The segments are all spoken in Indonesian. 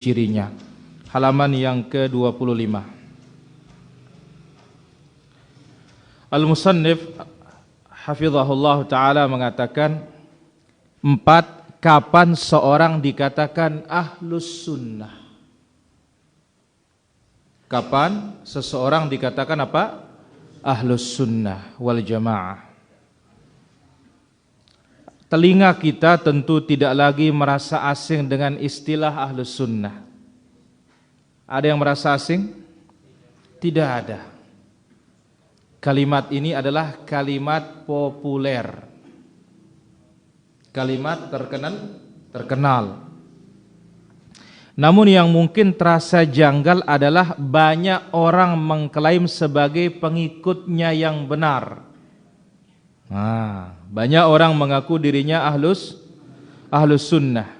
cirinya. Halaman yang ke-25. Al-Musannif hafizahullah ta'ala mengatakan, 4. Kapan seorang dikatakan ahlus sunnah? Kapan seseorang dikatakan apa? Ahlus sunnah wal jamaah. Telinga kita tentu tidak lagi merasa asing dengan istilah ahlus sunnah. Ada yang merasa asing? Tidak ada. Kalimat ini adalah kalimat populer, kalimat terkenal. Namun yang mungkin terasa janggal adalah banyak orang mengklaim sebagai pengikutnya yang benar. Banyak orang mengaku dirinya ahlus sunnah.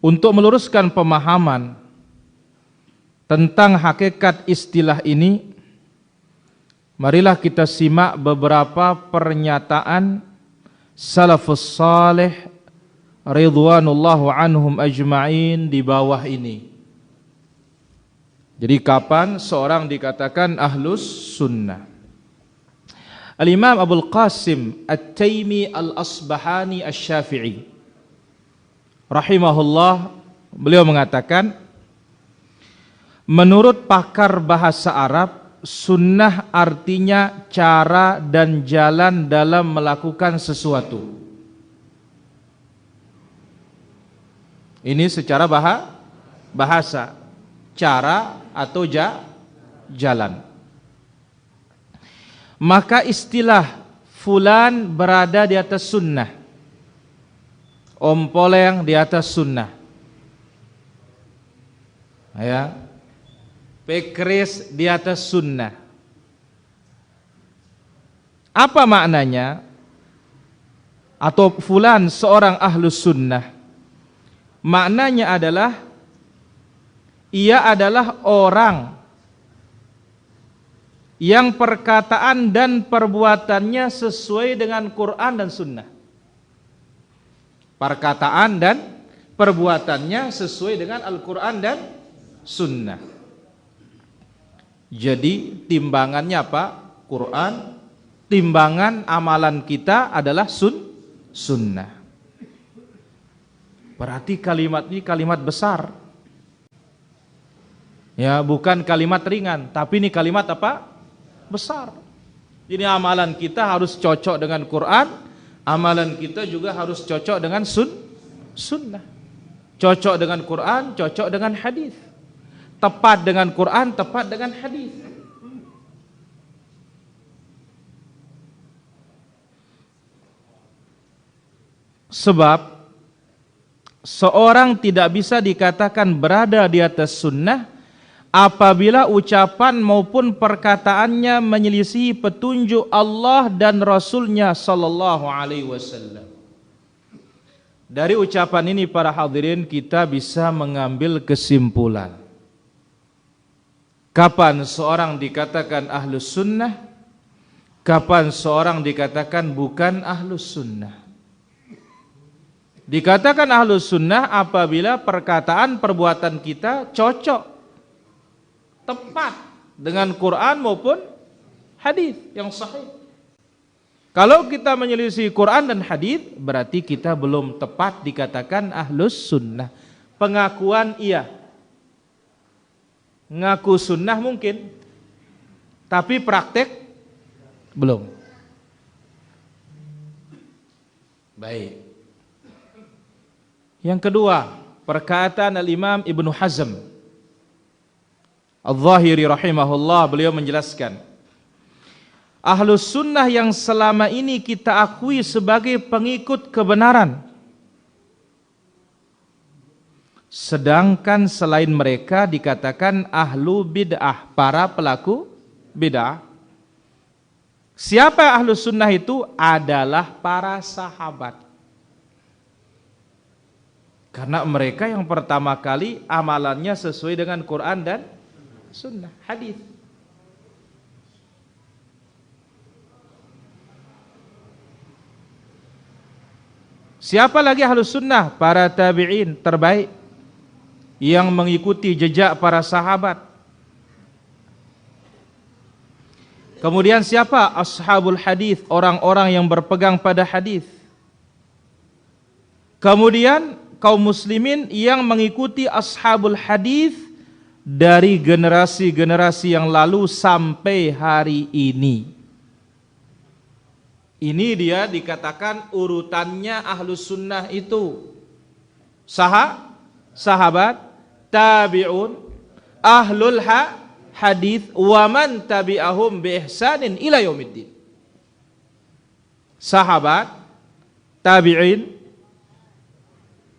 Untuk meluruskan pemahaman tentang hakikat istilah ini, marilah kita simak beberapa pernyataan salafus salih ridwanullahu anhum ajma'in di bawah ini. Jadi kapan seorang dikatakan ahlus sunnah? Al-Imam Abul Qasim At-Taimi Al-Asbahani Asy-Syafi'i rahimahullah, beliau mengatakan, menurut pakar bahasa Arab, sunnah artinya cara dan jalan dalam melakukan sesuatu. Ini secara bahasa, cara atau jalan. Maka istilah fulan berada di atas sunnah, ompoleng di atas sunnah, ya, pekris di atas sunnah. Apa maknanya? Atau fulan seorang ahlus sunnah, maknanya adalah ia adalah orang yang perkataan dan perbuatannya sesuai dengan Quran dan sunnah. Perkataan dan perbuatannya sesuai dengan Al-Quran dan sunnah. Jadi timbangannya apa? Quran. Timbangan amalan kita adalah sunnah. Berarti kalimat ini kalimat besar. Ya, bukan kalimat ringan, tapi ini kalimat apa? Besar. Jadi amalan kita harus cocok dengan Quran, amalan kita juga harus cocok dengan sunnah. Cocok dengan Quran, cocok dengan hadis. Tepat dengan Quran, tepat dengan hadis. Sebab seorang tidak bisa dikatakan berada di atas sunnah apabila ucapan maupun perkataannya menyelisihi petunjuk Allah dan Rasulnya sallallahu alaihi wasallam. Dari ucapan ini para hadirin kita bisa mengambil kesimpulan. Kapan seorang dikatakan ahlus sunnah, kapan seorang dikatakan bukan ahlus sunnah. Dikatakan ahlus sunnah apabila perkataan perbuatan kita cocok, tepat dengan Quran maupun hadis yang sahih. Kalau kita menyelisih Quran dan hadis, berarti kita belum tepat dikatakan ahlus sunnah. Pengakuan iya, ngaku sunnah mungkin, tapi praktek belum. Baik. Yang kedua, perkataan Al-Imam Ibnu Hazm Al-Zahiri rahimahullah, beliau menjelaskan, ahlus sunnah yang selama ini kita akui sebagai pengikut kebenaran, sedangkan selain mereka dikatakan ahlu bid'ah, para pelaku bid'ah. Siapa ahlus sunnah itu? Adalah para sahabat. Karena mereka yang pertama kali amalannya sesuai dengan Quran dan sunnah, hadis. Siapa lagi ahlus sunnah? Para tabi'in terbaik yang mengikuti jejak para sahabat. Kemudian siapa? Ashabul hadis, orang-orang yang berpegang pada hadis. Kemudian kaum muslimin yang mengikuti ashabul hadis dari generasi-generasi yang lalu sampai hari ini. Ini dia dikatakan urutannya ahlus sunnah itu. Sahabat, tabi'un, ahlul hadis, wa man tabi'ahum bi ihsanin ila yaumiddin. Sahabat, tabi'in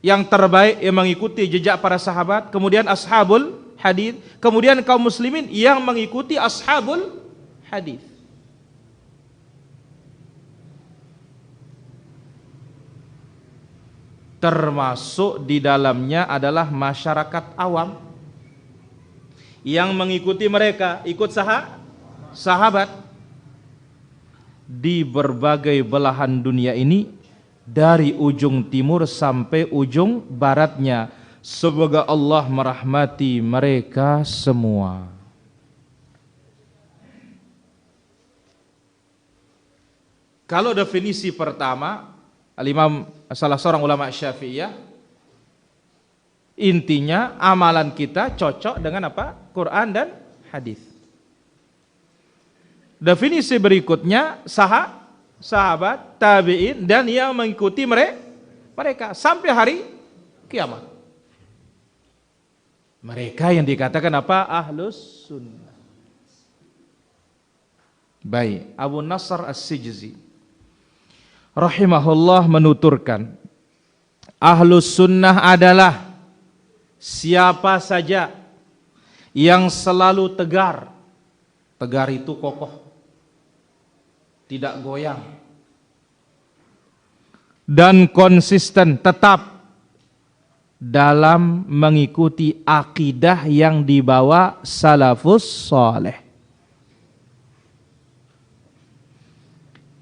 yang terbaik yang mengikuti jejak para sahabat, kemudian ashabul hadis, kemudian kaum muslimin yang mengikuti ashabul hadis. Termasuk di dalamnya adalah masyarakat awam yang mengikuti mereka, ikut sahabat di berbagai belahan dunia ini, dari ujung timur sampai ujung baratnya. Semoga Allah merahmati mereka semua. Kalau definisi pertama, Al-Imam salah seorang ulama Syafi'iyah, intinya amalan kita cocok dengan apa? Quran dan hadis. Definisi berikutnya sahabat, tabi'in dan yang mengikuti mereka sampai hari kiamat. Mereka yang dikatakan apa? Ahlus sunnah. Baik, Abu Nasr As-Sijzi rahimahullah menuturkan, ahlus sunnah adalah siapa saja yang selalu tegar. Tegar itu kokoh, tidak goyang, dan konsisten tetap dalam mengikuti akidah yang dibawa salafus saleh,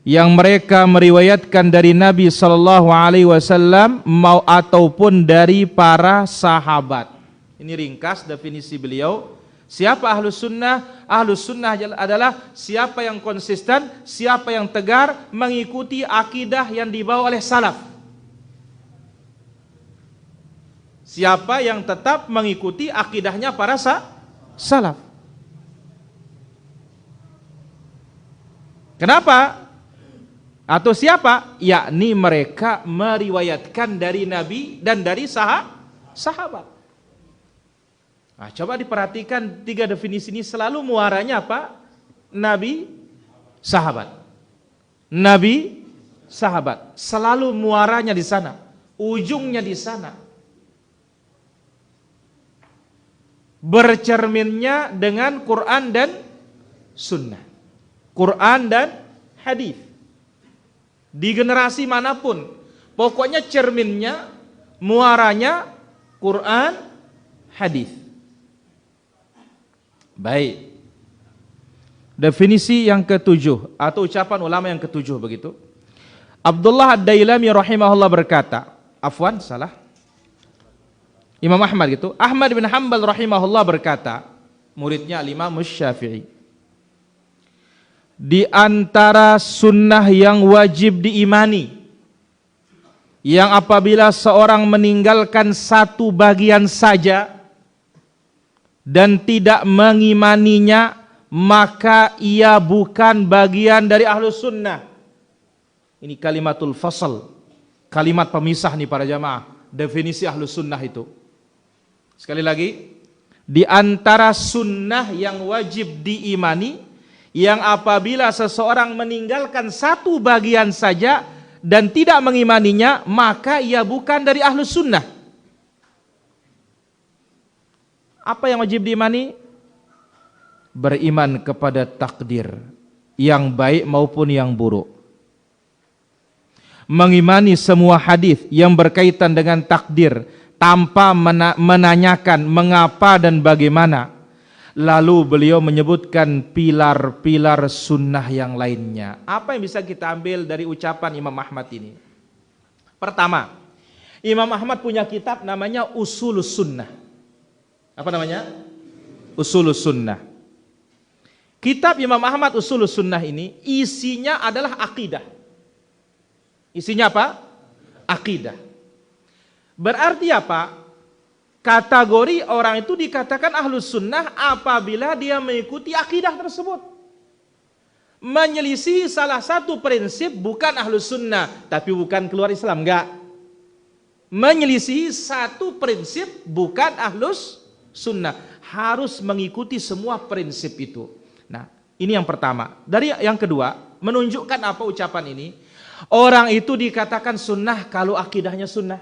yang mereka meriwayatkan dari Nabi sallallahu alaihi wasallam mau ataupun dari para sahabat. Ini ringkas definisi beliau. Siapa ahlus sunnah? Ahlus sunnah adalah siapa yang konsisten, siapa yang tegar mengikuti akidah yang dibawa oleh salaf. Siapa yang tetap mengikuti akidahnya para salaf. Kenapa? Atau siapa? Yakni mereka meriwayatkan dari Nabi dan dari sahabat. Nah, coba diperhatikan tiga definisi ini selalu muaranya apa? Nabi, sahabat. Nabi, sahabat. Selalu muaranya di sana, ujungnya di sana. Bercerminnya dengan Quran dan Sunnah. Quran dan hadis. Di generasi manapun, pokoknya cerminnya, muaranya Quran, hadis. Baik. Definisi yang ketujuh atau ucapan ulama yang ketujuh begitu. Abdullah Ad-Dailami rahimahullah berkata, Imam Ahmad gitu. Ahmad bin Hanbal rahimahullah berkata, muridnya Imam Syafi'i, di antara sunnah yang wajib diimani, yang apabila seorang meninggalkan satu bagian saja dan tidak mengimaninya, maka ia bukan bagian dari ahlus sunnah. Ini kalimatul fasal, kalimat pemisah nih para jamaah, definisi ahlus sunnah itu. Sekali lagi, di antara sunnah yang wajib diimani, yang apabila seseorang meninggalkan satu bagian saja dan tidak mengimaninya, maka ia bukan dari ahlus sunnah. Apa yang wajib diimani? Beriman kepada takdir, yang baik maupun yang buruk. Mengimani semua hadis yang berkaitan dengan takdir tanpa menanyakan mengapa dan bagaimana. Lalu beliau menyebutkan pilar-pilar sunnah yang lainnya. Apa yang bisa kita ambil dari ucapan Imam Ahmad ini? Pertama, Imam Ahmad punya kitab namanya Ushulus Sunnah. Apa namanya? Ushulus Sunnah. Kitab Imam Ahmad Ushulus Sunnah ini isinya adalah akidah. Isinya apa? Akidah. Berarti apa? Kategori orang itu dikatakan ahlus sunnah apabila dia mengikuti akidah tersebut. Menyelisih salah satu prinsip bukan ahlus sunnah, tapi bukan keluar Islam, enggak. Menyelisih satu prinsip bukan ahlus sunnah, harus mengikuti semua prinsip itu. Nah, ini yang pertama. Dari yang kedua, menunjukkan apa ucapan ini? Orang itu dikatakan sunnah kalau akidahnya sunnah.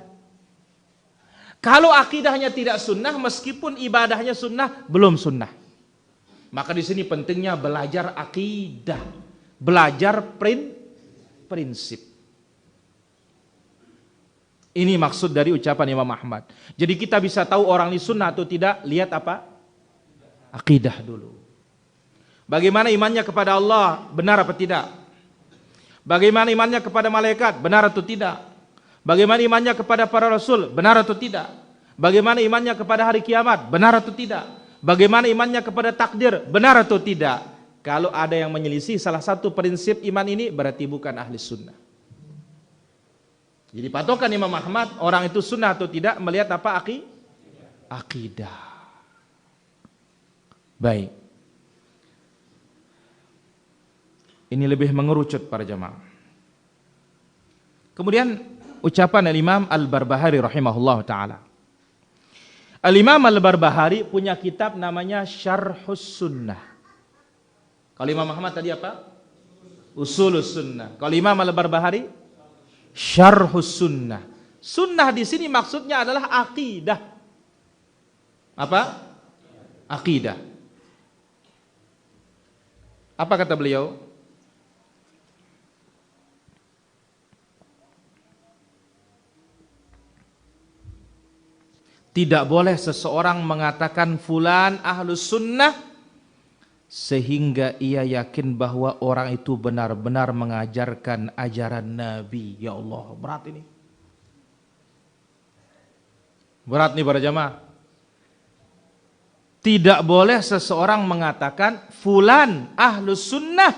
Kalau akidahnya tidak sunnah, meskipun ibadahnya sunnah, belum sunnah. Maka di sini pentingnya belajar akidah, belajar prinsip. Ini maksud dari ucapan Imam Ahmad. Jadi kita bisa tahu orang ini sunnah atau tidak, lihat apa? Akidah dulu. Bagaimana imannya kepada Allah, benar apa tidak? Bagaimana imannya kepada malaikat, benar atau tidak? Bagaimana imannya kepada para rasul, benar atau tidak? Bagaimana imannya kepada hari kiamat, benar atau tidak? Bagaimana imannya kepada takdir, benar atau tidak? Kalau ada yang menyelisih salah satu prinsip iman ini, berarti bukan ahli sunnah. Jadi patokan Imam Ahmad, orang itu sunnah atau tidak, melihat apa? Akidah. Baik. Ini lebih mengerucut para jamaah. Kemudian ucapan Al-Imam Al-Barbahari rahimahullah ta'ala. Al-Imam Al-Barbahari punya kitab namanya Syarhus Sunnah. Kalau Imam Ahmad tadi apa? Ushulus Sunnah. Kalau Imam Al-Barbahari Syarhus Sunnah. Sunnah di sini maksudnya adalah akidah. Apa? Akidah. Apa kata beliau? Tidak boleh seseorang mengatakan fulan ahlus sunnah sehingga ia yakin bahwa orang itu benar-benar mengajarkan ajaran Nabi. Ya Allah, berat ini. Berat nih para jamaah. Tidak boleh seseorang mengatakan fulan ahlus sunnah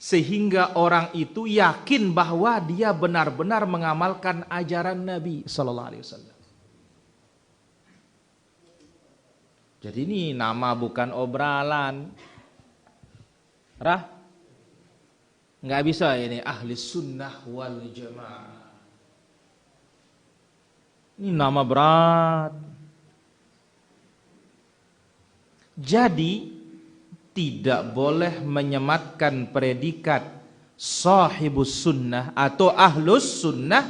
sehingga orang itu yakin bahwa dia benar-benar mengamalkan ajaran Nabi sallallahu alaihi wasallam. Jadi ini nama bukan obralan. Nggak bisa ini ahli sunnah wal jamaah. Ini nama berat. Jadi tidak boleh menyematkan predikat sahibus sunnah atau ahlus sunnah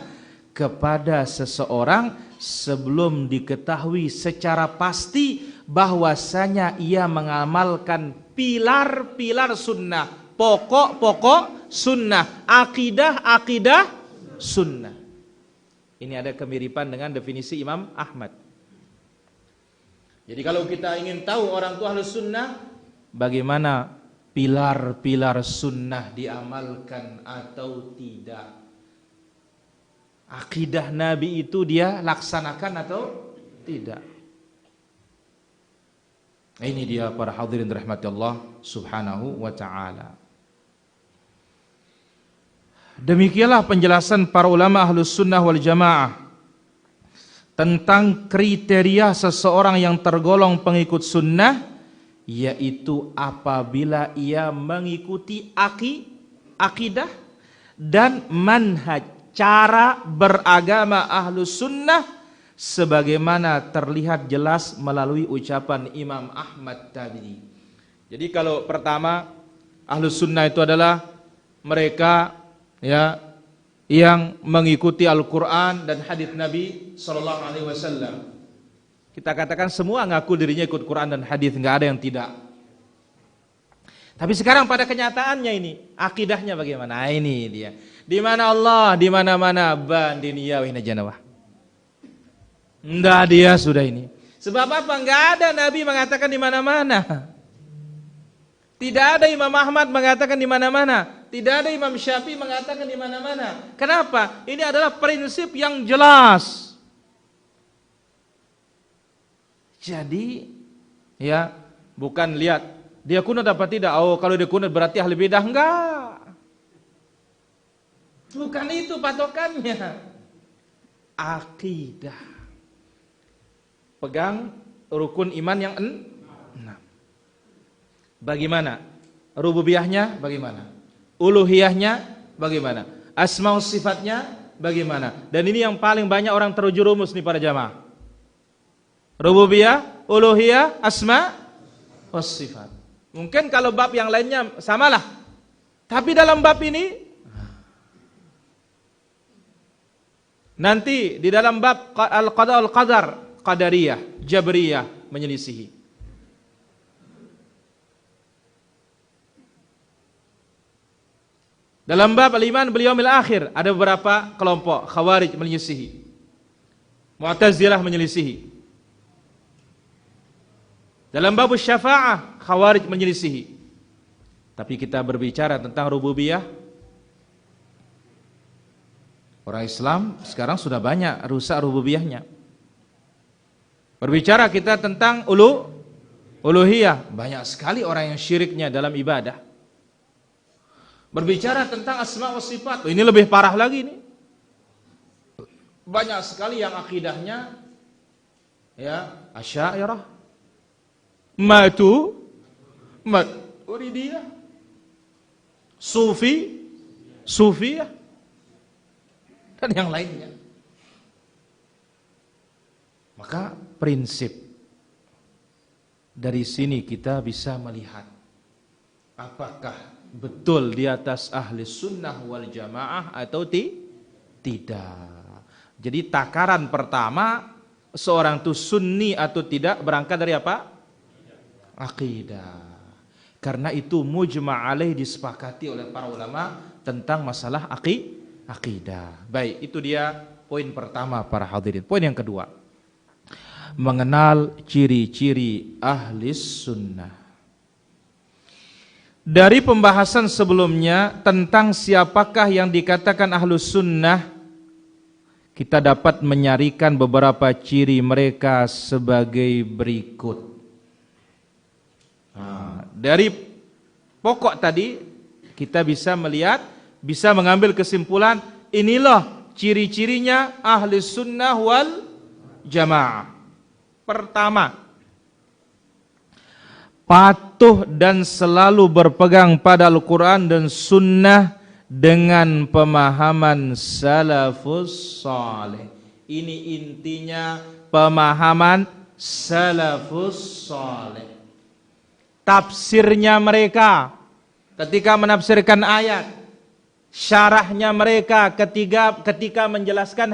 kepada seseorang sebelum diketahui secara pasti bahwasanya ia mengamalkan pilar-pilar sunnah, pokok-pokok sunnah, akidah sunnah. Ini ada kemiripan dengan definisi Imam Ahmad. Jadi kalau kita ingin tahu orang itu ahlus sunnah, bagaimana pilar-pilar sunnah diamalkan atau tidak? Akidah Nabi itu dia laksanakan atau tidak? Ini dia para hadirin rahmati Allah subhanahu wa ta'ala. Demikianlah penjelasan para ulama ahlus sunnah wal jamaah tentang kriteria seseorang yang tergolong pengikut sunnah, yaitu apabila ia mengikuti akidah dan manhaj, cara beragama ahlus sunnah sebagaimana terlihat jelas melalui ucapan Imam Ahmad tadi. Jadi kalau pertama ahlus sunnah itu adalah mereka ya yang mengikuti Al-Quran dan hadits Nabi Sallallahu Alaihi Wasallam. Kita katakan semua ngaku dirinya ikut Quran dan hadits, nggak ada yang tidak. Tapi sekarang pada kenyataannya ini akidahnya bagaimana? Nah, ini dia. Di mana Allah, di mana-mana bandiniya wa janawah. Enggak, dia sudah ini. Sebab apa? Enggak ada Nabi mengatakan di mana-mana. Tidak ada Imam Ahmad mengatakan di mana-mana. Tidak ada Imam Syafi'i mengatakan di mana-mana. Kenapa? Ini adalah prinsip yang jelas. Jadi, ya, bukan lihat dia kunut apa tidak. Oh, kalau dia kunut berarti ahli bidah. Enggak. Bukan itu patokannya. Akidah. Pegang rukun iman yang 6. Bagaimana? Rububiyahnya bagaimana? Uluhiyahnya bagaimana? Asma sifatnya bagaimana? Dan ini yang paling banyak orang terjerumus nih para jamaah. Rububiyah, uluhiyah, asma was sifat. Mungkin kalau bab yang lainnya samalah. Tapi dalam bab ini nanti di dalam bab al-qada al-qadar, qadariyah, jabriyah menyelisihi. Dalam bab al-iman bil yaumil akhir ada beberapa kelompok Khawarij menyelisihi. Mu'tazilah menyelisihi. Dalam bab syafa'ah Khawarij menyelisihi. Tapi kita berbicara tentang rububiyah. Orang Islam sekarang sudah banyak rusak rububiyahnya. Berbicara kita tentang uluhiyah, banyak sekali orang yang syiriknya dalam ibadah. Berbicara tentang asma wa sifat, ini lebih parah lagi nih. Banyak sekali yang akidahnya ya Asy'ariyah, Maturidiyah, Sufiyah dan yang lainnya. Maka prinsip dari sini kita bisa melihat apakah betul di atas ahli sunnah wal jamaah atau tidak. Jadi takaran pertama seorang itu sunni atau tidak berangkat dari apa? Akidah. Karena itu mujma' alaih disepakati oleh para ulama tentang masalah akidah. Baik, itu dia poin pertama para hadirin. Poin yang kedua, mengenal ciri-ciri ahli sunnah. Dari pembahasan sebelumnya tentang siapakah yang dikatakan ahlus sunnah, kita dapat menyarikan beberapa ciri mereka sebagai berikut. Dari pokok tadi kita bisa melihat, bisa mengambil kesimpulan, inilah ciri-cirinya ahli sunnah wal jamaah. Pertama, patuh dan selalu berpegang pada Al-Quran dan Sunnah dengan pemahaman salafus saleh. Ini intinya pemahaman salafus saleh. Tafsirnya mereka ketika menafsirkan ayat, syarahnya mereka ketika menjelaskan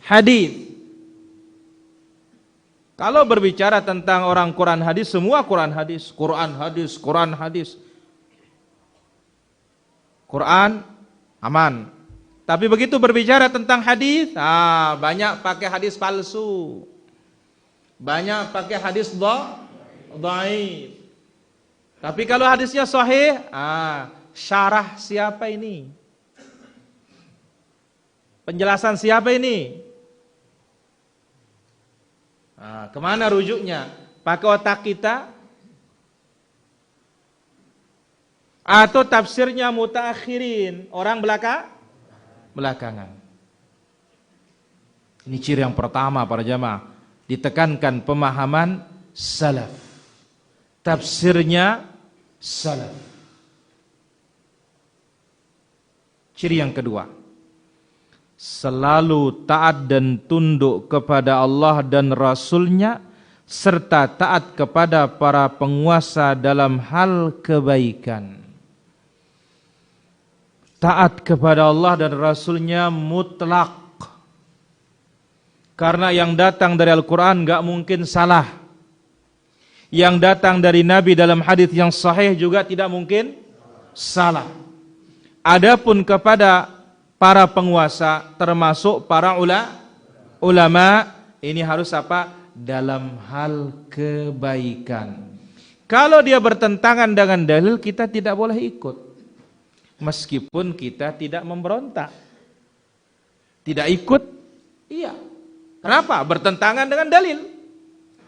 hadis. Kalau berbicara tentang orang Quran hadis, semua Quran hadis, Quran hadis, Quran hadis. Quran aman. Tapi begitu berbicara tentang hadis, banyak pakai hadis palsu. Banyak pakai hadis dhaif. Tapi kalau hadisnya sahih, syarah siapa ini? Penjelasan siapa ini? Kemana rujuknya? Pakai otak kita? Atau tafsirnya mutaakhirin, orang belakangan? Ini ciri yang pertama para jamaah. Ditekankan pemahaman salaf. Tafsirnya salaf. Ciri yang kedua, selalu taat dan tunduk kepada Allah dan Rasul-Nya, serta taat kepada para penguasa dalam hal kebaikan. Taat kepada Allah dan Rasul-Nya mutlak. Karena yang datang dari Al-Quran gak mungkin salah. Yang datang dari Nabi dalam hadis yang sahih juga tidak mungkin salah. Adapun kepada para penguasa termasuk para ulama, ini harus apa? Dalam hal kebaikan. Kalau dia bertentangan dengan dalil, kita tidak boleh ikut. Meskipun kita tidak memberontak. Tidak ikut, iya. Kenapa? Bertentangan dengan dalil.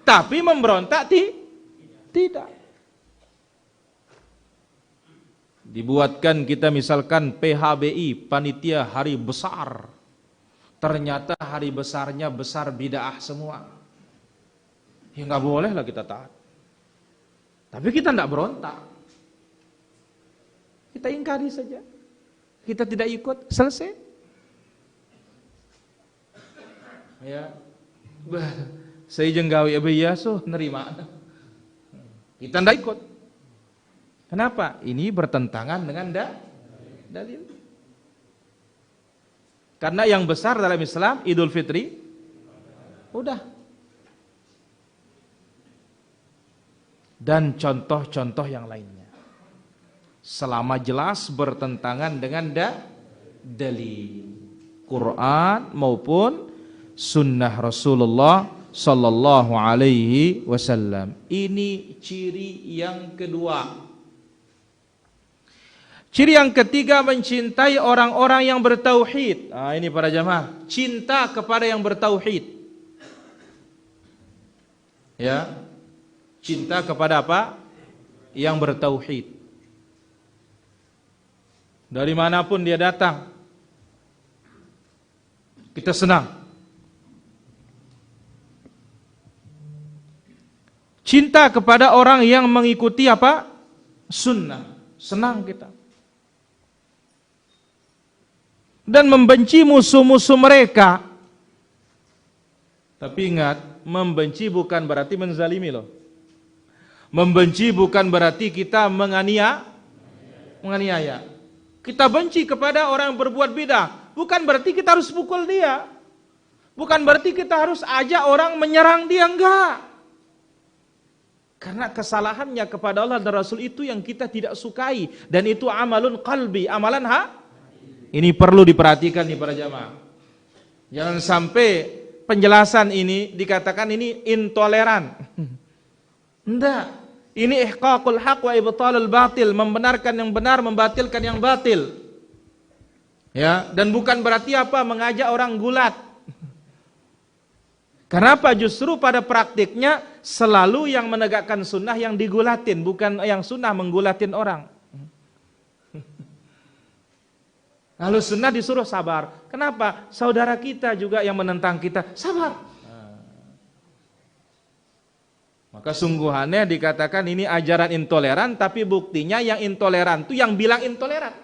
Tapi memberontak tidak. Dibuatkan kita misalkan PHBI, Panitia Hari Besar. Ternyata hari besarnya besar bid'ah semua. Ya nggak boleh lah kita taat. Tapi kita tidak berontak. Kita ingkari saja. Kita tidak ikut, selesai. Ya, saya jenggawi ya so nerima. Kita tidak ikut. Kenapa? Ini bertentangan dengan dalil. Karena yang besar dalam Islam Idul Fitri, udah. Dan contoh-contoh yang lainnya. Selama jelas bertentangan dengan dalil Quran maupun sunnah Rasulullah sallallahu alaihi wasallam. Ini ciri yang kedua. Ciri yang ketiga, mencintai orang-orang yang bertauhid. Nah, ini para jamaah, cinta kepada yang bertauhid. Ya. Cinta kepada apa? Yang bertauhid. Dari manapun dia datang, kita senang. Cinta kepada orang yang mengikuti apa? Sunnah. Senang kita. Dan membenci musuh-musuh mereka. Tapi ingat, membenci bukan berarti menzalimi loh. Membenci bukan berarti kita menganiaya. Kita benci kepada orang yang berbuat bidah, bukan berarti kita harus pukul dia. Bukan berarti kita harus ajak orang menyerang dia, enggak. Karena kesalahannya kepada Allah dan Rasul itu yang kita tidak sukai. Dan itu amalun qalbi, amalan Ini perlu diperhatikan nih para jamaah. Jangan sampai penjelasan ini dikatakan ini intoleran. Enggak. Ini ihqaqul haq wa ibtalul batil, membenarkan yang benar, membatilkan yang batil. Ya, dan bukan berarti apa mengajak orang gulat. Kenapa? Justru pada praktiknya selalu yang menegakkan sunnah yang digulatin, bukan yang sunnah menggulatin orang. Lalu sunnah disuruh sabar. Kenapa? Saudara kita juga yang menentang kita, sabar. Maka sungguhannya dikatakan ini ajaran intoleran, tapi buktinya yang intoleran itu yang bilang intoleran.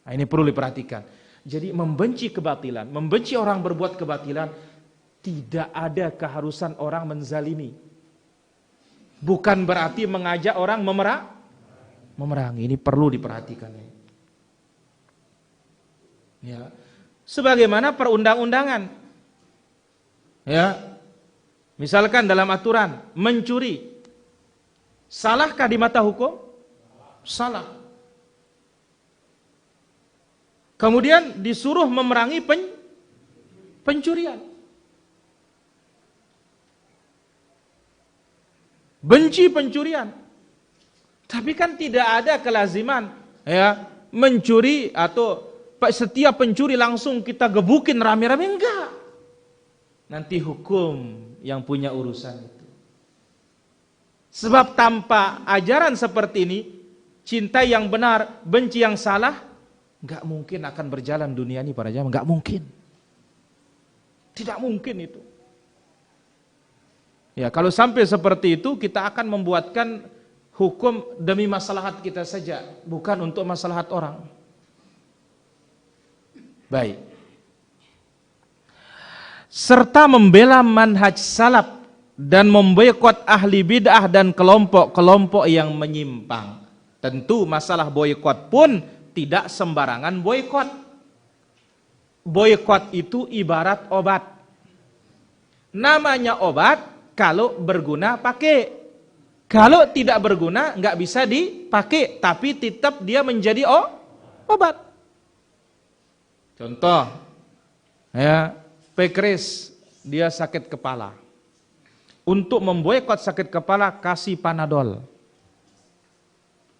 Nah, ini perlu diperhatikan. Jadi membenci kebatilan, membenci orang berbuat kebatilan, tidak ada keharusan orang menzalimi. Bukan berarti mengajak orang memerangi. Ini perlu diperhatikan. Ya. Sebagaimana perundang-undangan. Ya. Misalkan dalam aturan mencuri. Salahkah di mata hukum? Salah. Kemudian disuruh memerangi pencurian. Benci pencurian. Tapi kan tidak ada kelaziman ya mencuri atau setiap pencuri langsung kita gebukin rame-rame, enggak. Nanti hukum yang punya urusan itu. Sebab tanpa ajaran seperti ini, cinta yang benar, benci yang salah, enggak mungkin akan berjalan dunia ini para jamaah, enggak mungkin. Tidak mungkin itu. Ya, kalau sampai seperti itu kita akan membuatkan hukum demi maslahat kita saja, bukan untuk maslahat orang. Baik. Serta membela manhaj salaf dan memboikot ahli bid'ah dan kelompok-kelompok yang menyimpang. Tentu masalah boikot pun tidak sembarangan boikot. Boikot itu ibarat obat. Namanya obat, kalau berguna pakai. Kalau tidak berguna, nggak bisa dipakai, tapi tetap dia menjadi obat. Contoh, ya, Pekris, dia sakit kepala. untuk memboikot sakit kepala, kasih Panadol.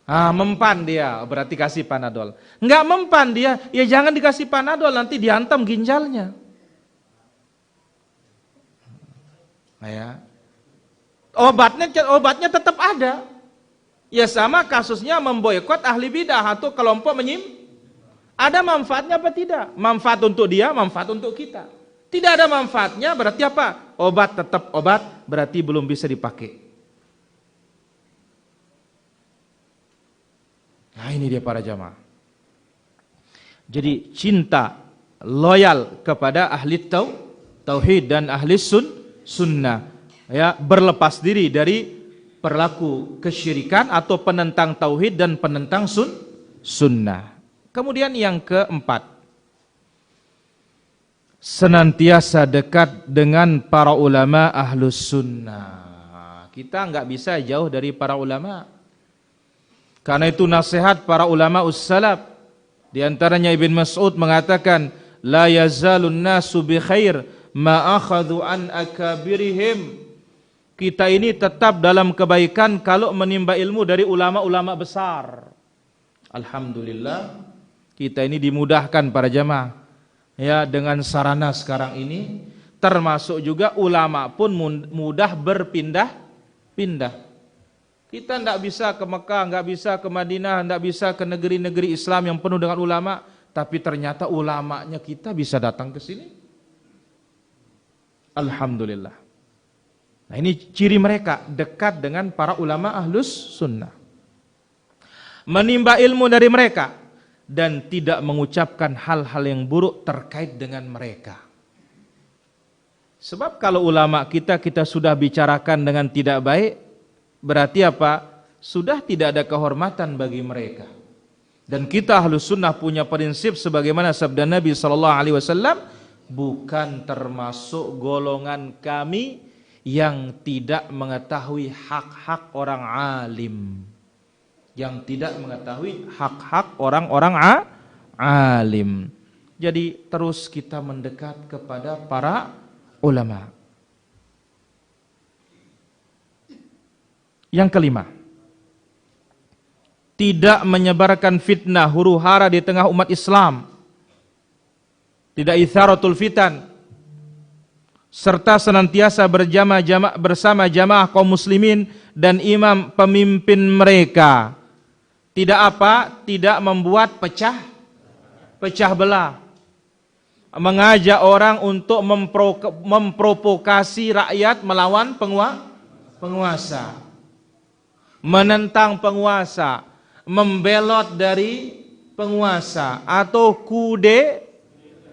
Mempan dia, berarti kasih Panadol. Enggak mempan dia, ya jangan dikasih Panadol, nanti dihantam ginjalnya. Ya. Obatnya tetap ada. Ya sama kasusnya memboikot ahli bidah atau kelompok ada manfaatnya apa tidak? Manfaat untuk dia, manfaat untuk kita. Tidak ada manfaatnya berarti apa? Obat tetap obat, berarti belum bisa dipakai. Nah ini dia para jamaah. Jadi cinta, loyal kepada ahli tauhid dan ahli sunnah, ya, berlepas diri dari perilaku kesyirikan atau penentang tauhid dan penentang sunnah. Kemudian yang keempat, senantiasa dekat dengan para ulama ahlus sunnah. Kita nggak bisa jauh dari para ulama. Karena itu nasihat para ulama ussalaf. Di antaranya Ibn Mas'ud mengatakan, la yazalun nasu bi khair ma akhadhu an akabirihim. Kita ini tetap dalam kebaikan kalau menimba ilmu dari ulama-ulama besar. Alhamdulillah, kita ini dimudahkan para jamaah. Ya, dengan sarana sekarang ini, termasuk juga ulama pun mudah berpindah-pindah. Kita tidak bisa ke Mekah, tidak bisa ke Madinah, tidak bisa ke negeri-negeri Islam yang penuh dengan ulama, tapi ternyata ulamanya kita bisa datang ke sini. Alhamdulillah. Nah ini ciri mereka, dekat dengan para ulama ahlus sunnah. Menimba ilmu dari mereka dan tidak mengucapkan hal-hal yang buruk terkait dengan mereka. Sebab kalau ulama kita sudah bicarakan dengan tidak baik, berarti apa? Sudah tidak ada kehormatan bagi mereka. Dan kita ahlus sunnah punya prinsip sebagaimana sabda Nabi SAW, bukan termasuk golongan kami yang tidak mengetahui hak-hak orang alim. Yang tidak mengetahui hak-hak orang-orang alim. Jadi terus kita mendekat kepada para ulama. Yang kelima, tidak menyebarkan fitnah huru-hara di tengah umat Islam. Tidak itsaratul fitan, serta senantiasa bersama jamaah kaum muslimin dan imam pemimpin mereka. Tidak apa? Tidak membuat pecah belah. Mengajak orang untuk memprovokasi rakyat melawan penguasa. Menentang penguasa, membelot dari penguasa atau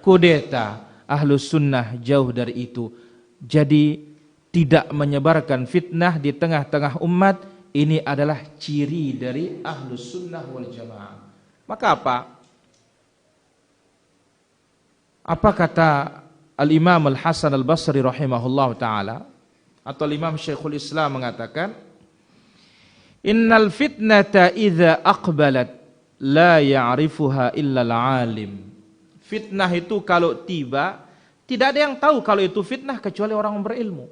kudeta. Ahlus sunnah jauh dari itu. Jadi tidak menyebarkan fitnah di tengah-tengah umat, ini adalah ciri dari ahlus sunnah wal jamaah. Maka apa? Apa kata Al-Imam Al-Hasan Al-Basri rahimahullah ta'ala, atau Imam Syekhul Islam mengatakan, innal fitnata idza aqbalat la ya'rifuha illa al-alim. Fitnah itu kalau tiba, tidak ada yang tahu kalau itu fitnah kecuali orang berilmu.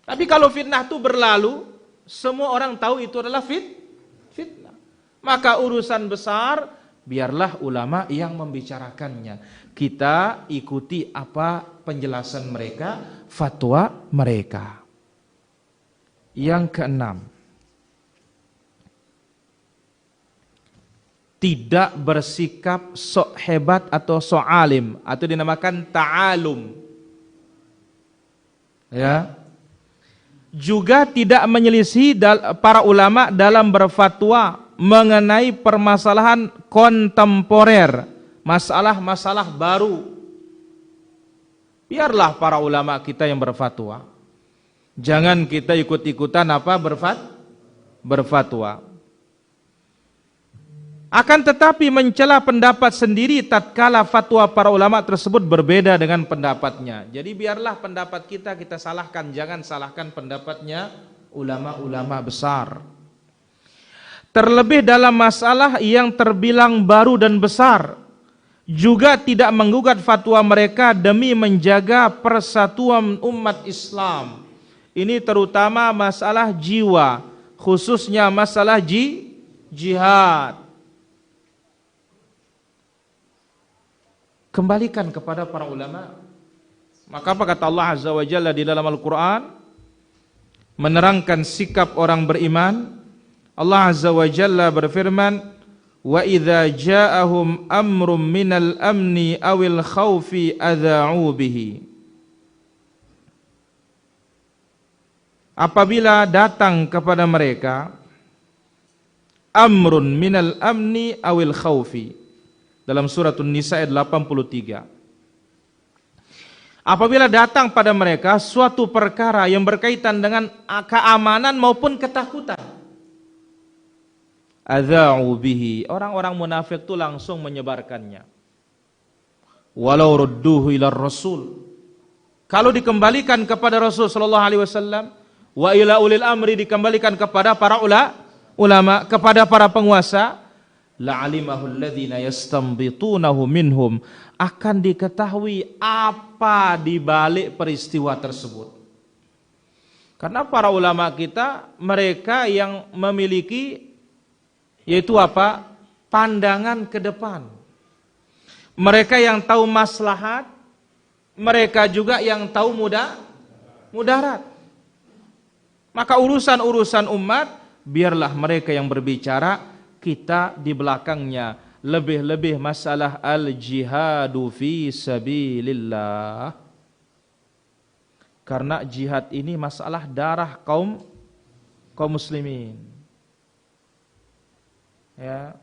Tapi kalau fitnah itu berlalu, semua orang tahu itu adalah fitnah. Maka urusan besar, biarlah ulama yang membicarakannya. Kita ikuti apa penjelasan mereka, fatwa mereka. Yang keenam, tidak bersikap sok hebat atau sok alim, atau dinamakan ta'alum. Ya. Juga tidak menyelisih para ulama dalam berfatwa mengenai permasalahan kontemporer, masalah-masalah baru. Biarlah para ulama kita yang berfatwa. Jangan kita ikut-ikutan berfatwa. Akan tetapi mencela pendapat sendiri tatkala fatwa para ulama tersebut berbeda dengan pendapatnya. Jadi biarlah pendapat kita salahkan, jangan salahkan pendapatnya ulama-ulama besar. Terlebih dalam masalah yang terbilang baru dan besar, juga tidak menggugat fatwa mereka demi menjaga persatuan umat Islam. Ini terutama masalah jiwa, khususnya masalah jihad. Kembalikan kepada para ulama. Maka apa kata Allah Azza wa Jalla di dalam Al-Quran, menerangkan sikap orang beriman. Allah Azza wa Jalla berfirman, wa idza ja'ahum amrum minal amni awil khawfi adha'u bihi. Apabila datang kepada mereka amrun minal amni awil khawfi, dalam surat An-Nisa ayat 83. Apabila datang pada mereka suatu perkara yang berkaitan dengan keamanan maupun ketakutan, adza'u bihi, orang-orang munafik itu langsung menyebarkannya. Walau rudduhu ila rasul, kalau dikembalikan kepada Rasul sallallahu alaihi wasallam, wa ila ulil amri, dikembalikan kepada para ulama, kepada para penguasa, la'alimahul ladzina yastanbitunahu minhum, akan diketahui apa di balik peristiwa tersebut. Karena para ulama kita, mereka yang memiliki, yaitu apa? Pandangan ke depan. Mereka yang tahu maslahat, mereka juga yang tahu mudarat. Maka urusan-urusan umat, biarlah mereka yang berbicara, kita di belakangnya. Lebih-lebih masalah al-jihadu fi sabilillah. Karena jihad ini masalah darah kaum muslimin. Ya.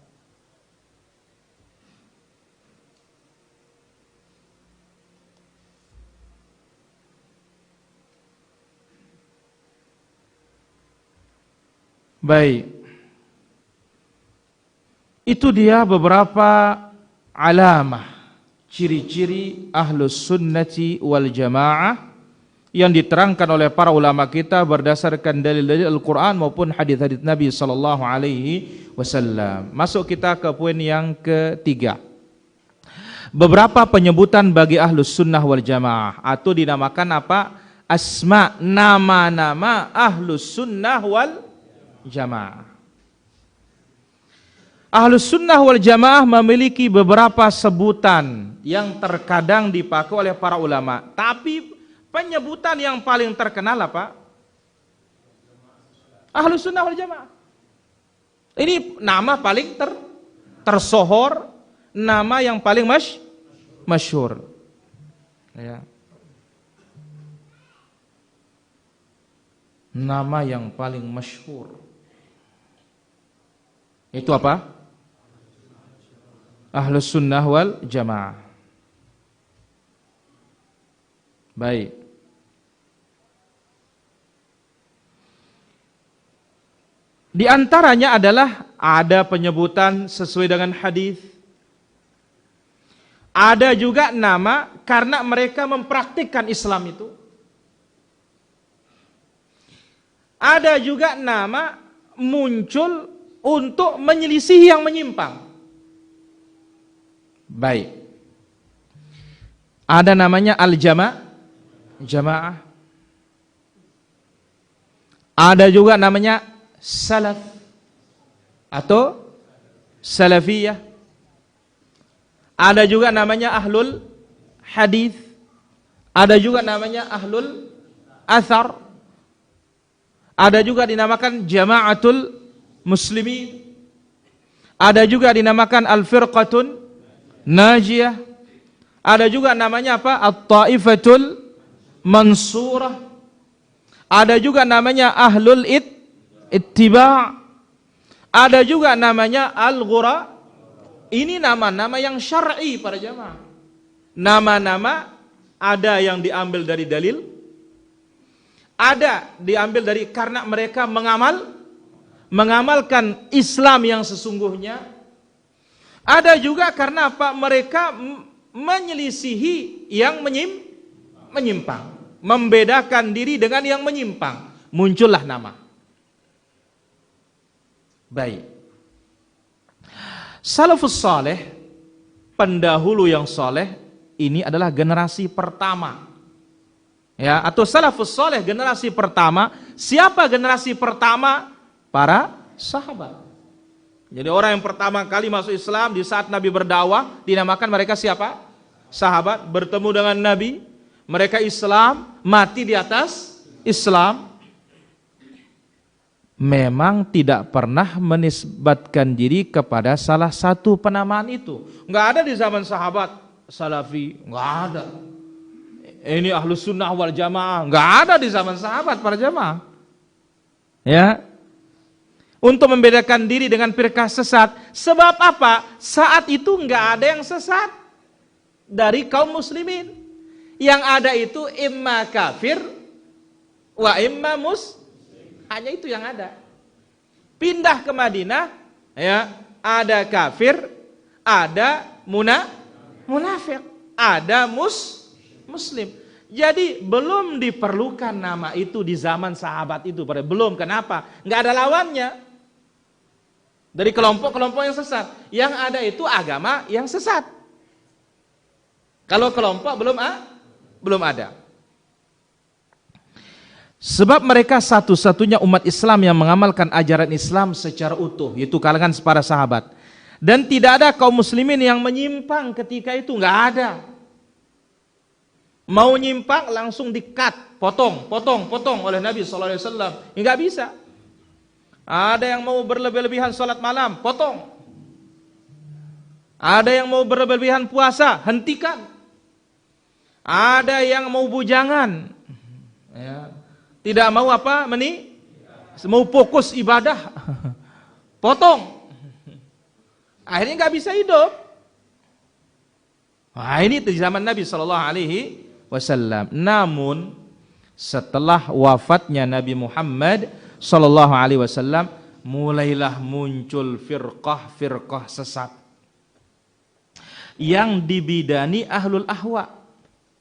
Baik. Itu dia beberapa alamah, ciri-ciri ahlus sunnati wal jamaah yang diterangkan oleh para ulama kita berdasarkan dalil-dalil Al-Quran maupun hadis-hadis Nabi sallallahu alaihi wasallam. Masuk kita ke poin yang ketiga. Beberapa penyebutan bagi ahlus sunnah wal jamaah, atau dinamakan apa? Asma, nama-nama ahlus sunnah wal jamaah. Ahlus sunnah wal jamaah memiliki beberapa sebutan yang terkadang dipakai oleh para ulama. Tapi penyebutan yang paling terkenal apa? Ahlus sunnah wal jamaah. Ini nama paling tersohor, nama yang paling masyhur. Ya. Nama yang paling masyhur. Itu apa? Ahlus sunnah wal jamaah. Baik. Di antaranya adalah ada penyebutan sesuai dengan hadis. Ada juga nama karena mereka mempraktikkan Islam itu. Ada juga nama muncul untuk menyelisihi yang menyimpang. Baik. Ada namanya al-jamaah. Ada juga namanya salaf atau salafiyah. Ada juga namanya ahlul hadis. Ada juga namanya ahlul athar. Ada juga dinamakan jamaatul muslimin. Ada juga dinamakan al-firqatun najiyah. Ada juga namanya apa? At-taifatul mansurah. Ada juga namanya ahlul ittiba'. Ada juga namanya al-ghura. Ini nama-nama yang syar'i para jamaah. Nama-nama ada yang diambil dari dalil, ada diambil dari karena mereka mengamalkan Islam yang sesungguhnya. Ada juga karena apa? Mereka menyelisihi yang menyimpang, membedakan diri dengan yang menyimpang. Muncullah nama. Baik. Salafus saleh, pendahulu yang saleh, ini adalah generasi pertama Ya, atau salafus soleh, generasi pertama. Siapa generasi pertama? Para sahabat. Jadi orang yang pertama kali masuk Islam di saat Nabi berdakwah, dinamakan mereka siapa? Sahabat. Bertemu dengan Nabi, mereka Islam, mati di atas Islam. Memang tidak pernah menisbatkan diri kepada salah satu penamaan itu. Enggak ada di zaman sahabat salafi, enggak ada. Ini ahlus sunnah wal jamaah, enggak ada di zaman sahabat para jamaah. Ya. Untuk membedakan diri dengan firqah sesat. Sebab apa? Saat itu enggak ada yang sesat dari kaum muslimin. Yang ada itu imma kafir wa imma hanya itu yang ada. Pindah ke Madinah, ya, ada kafir, ada munafik, ada muslim. Jadi belum diperlukan nama itu di zaman sahabat itu, belum. Kenapa? Nggak ada lawannya dari kelompok-kelompok yang sesat. Yang ada itu agama yang sesat. Kalau kelompok belum ada. Sebab mereka satu-satunya umat Islam yang mengamalkan ajaran Islam secara utuh, yaitu kalangan para sahabat. Dan tidak ada kaum muslimin yang menyimpang ketika itu, nggak ada. Mau nyimpang langsung di-cut, potong oleh Nabi SAW. Nggak bisa. Ada yang mau berlebih-lebihan sholat malam, potong. Ada yang mau berlebihan puasa, hentikan. Ada yang mau bujangan, ya, tidak mau mau fokus ibadah, potong. Akhirnya nggak bisa hidup. Nah, ini di zaman Nabi SAW. Namun setelah wafatnya Nabi Muhammad SAW, mulailah muncul firqah sesat yang dibidani ahlul ahwa,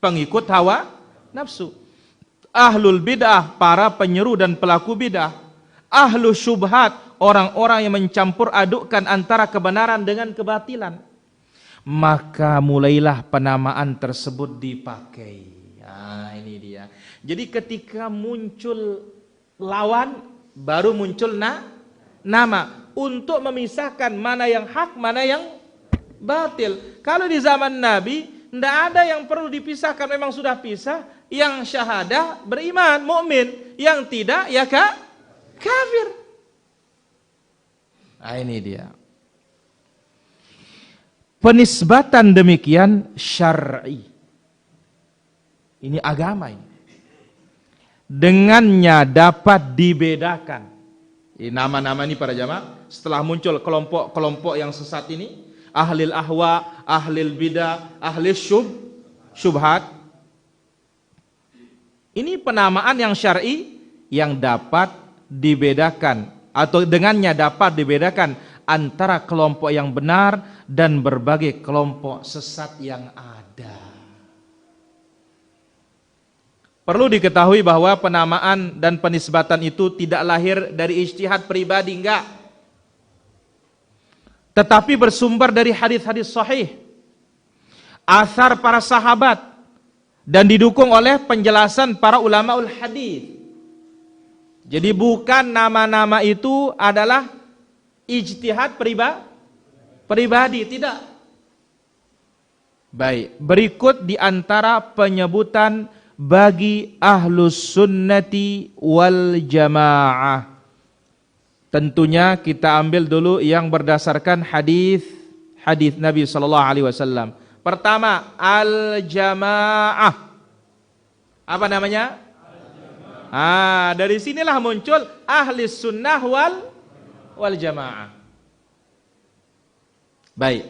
pengikut hawa nafsu. Ahlul bid'ah, para penyeru dan pelaku bid'ah. Ahlul syubhat, orang-orang yang mencampur adukkan antara kebenaran dengan kebatilan. Maka mulailah penamaan tersebut dipakai. Nah, ini dia. Jadi ketika muncul lawan, baru muncul nama untuk memisahkan mana yang hak, mana yang batil. Kalau di zaman Nabi, tidak ada yang perlu dipisahkan, memang sudah pisah. Yang syahadah beriman, mukmin, yang tidak ya kafir. Nah, ini dia. Penisbatan demikian syar'i. Ini agama ini. Dengannya dapat dibedakan. Ini nama-nama ini para jamaah, setelah muncul kelompok-kelompok yang sesat ini, ahlil ahwa, ahlil bidah, ahlil syubhat. Ini penamaan yang syar'i yang dapat dibedakan atau dengannya dapat dibedakan antara kelompok yang benar dan berbagai kelompok sesat yang ada. Perlu diketahui bahwa penamaan dan penisbatan itu tidak lahir dari ijtihad pribadi, enggak. Tetapi bersumber dari hadis-hadis sahih, athar para sahabat, dan didukung oleh penjelasan para ulamaul hadis. Jadi bukan nama-nama itu adalah ijtihad pribadi, tidak. Baik, berikut di antara penyebutan bagi ahlus sunnati wal jamaah. Tentunya kita ambil dulu yang berdasarkan hadis Nabi SAW. Pertama, al-jamaah. Apa namanya? Dari sinilah muncul ahli sunnah wal jamaah. Baik.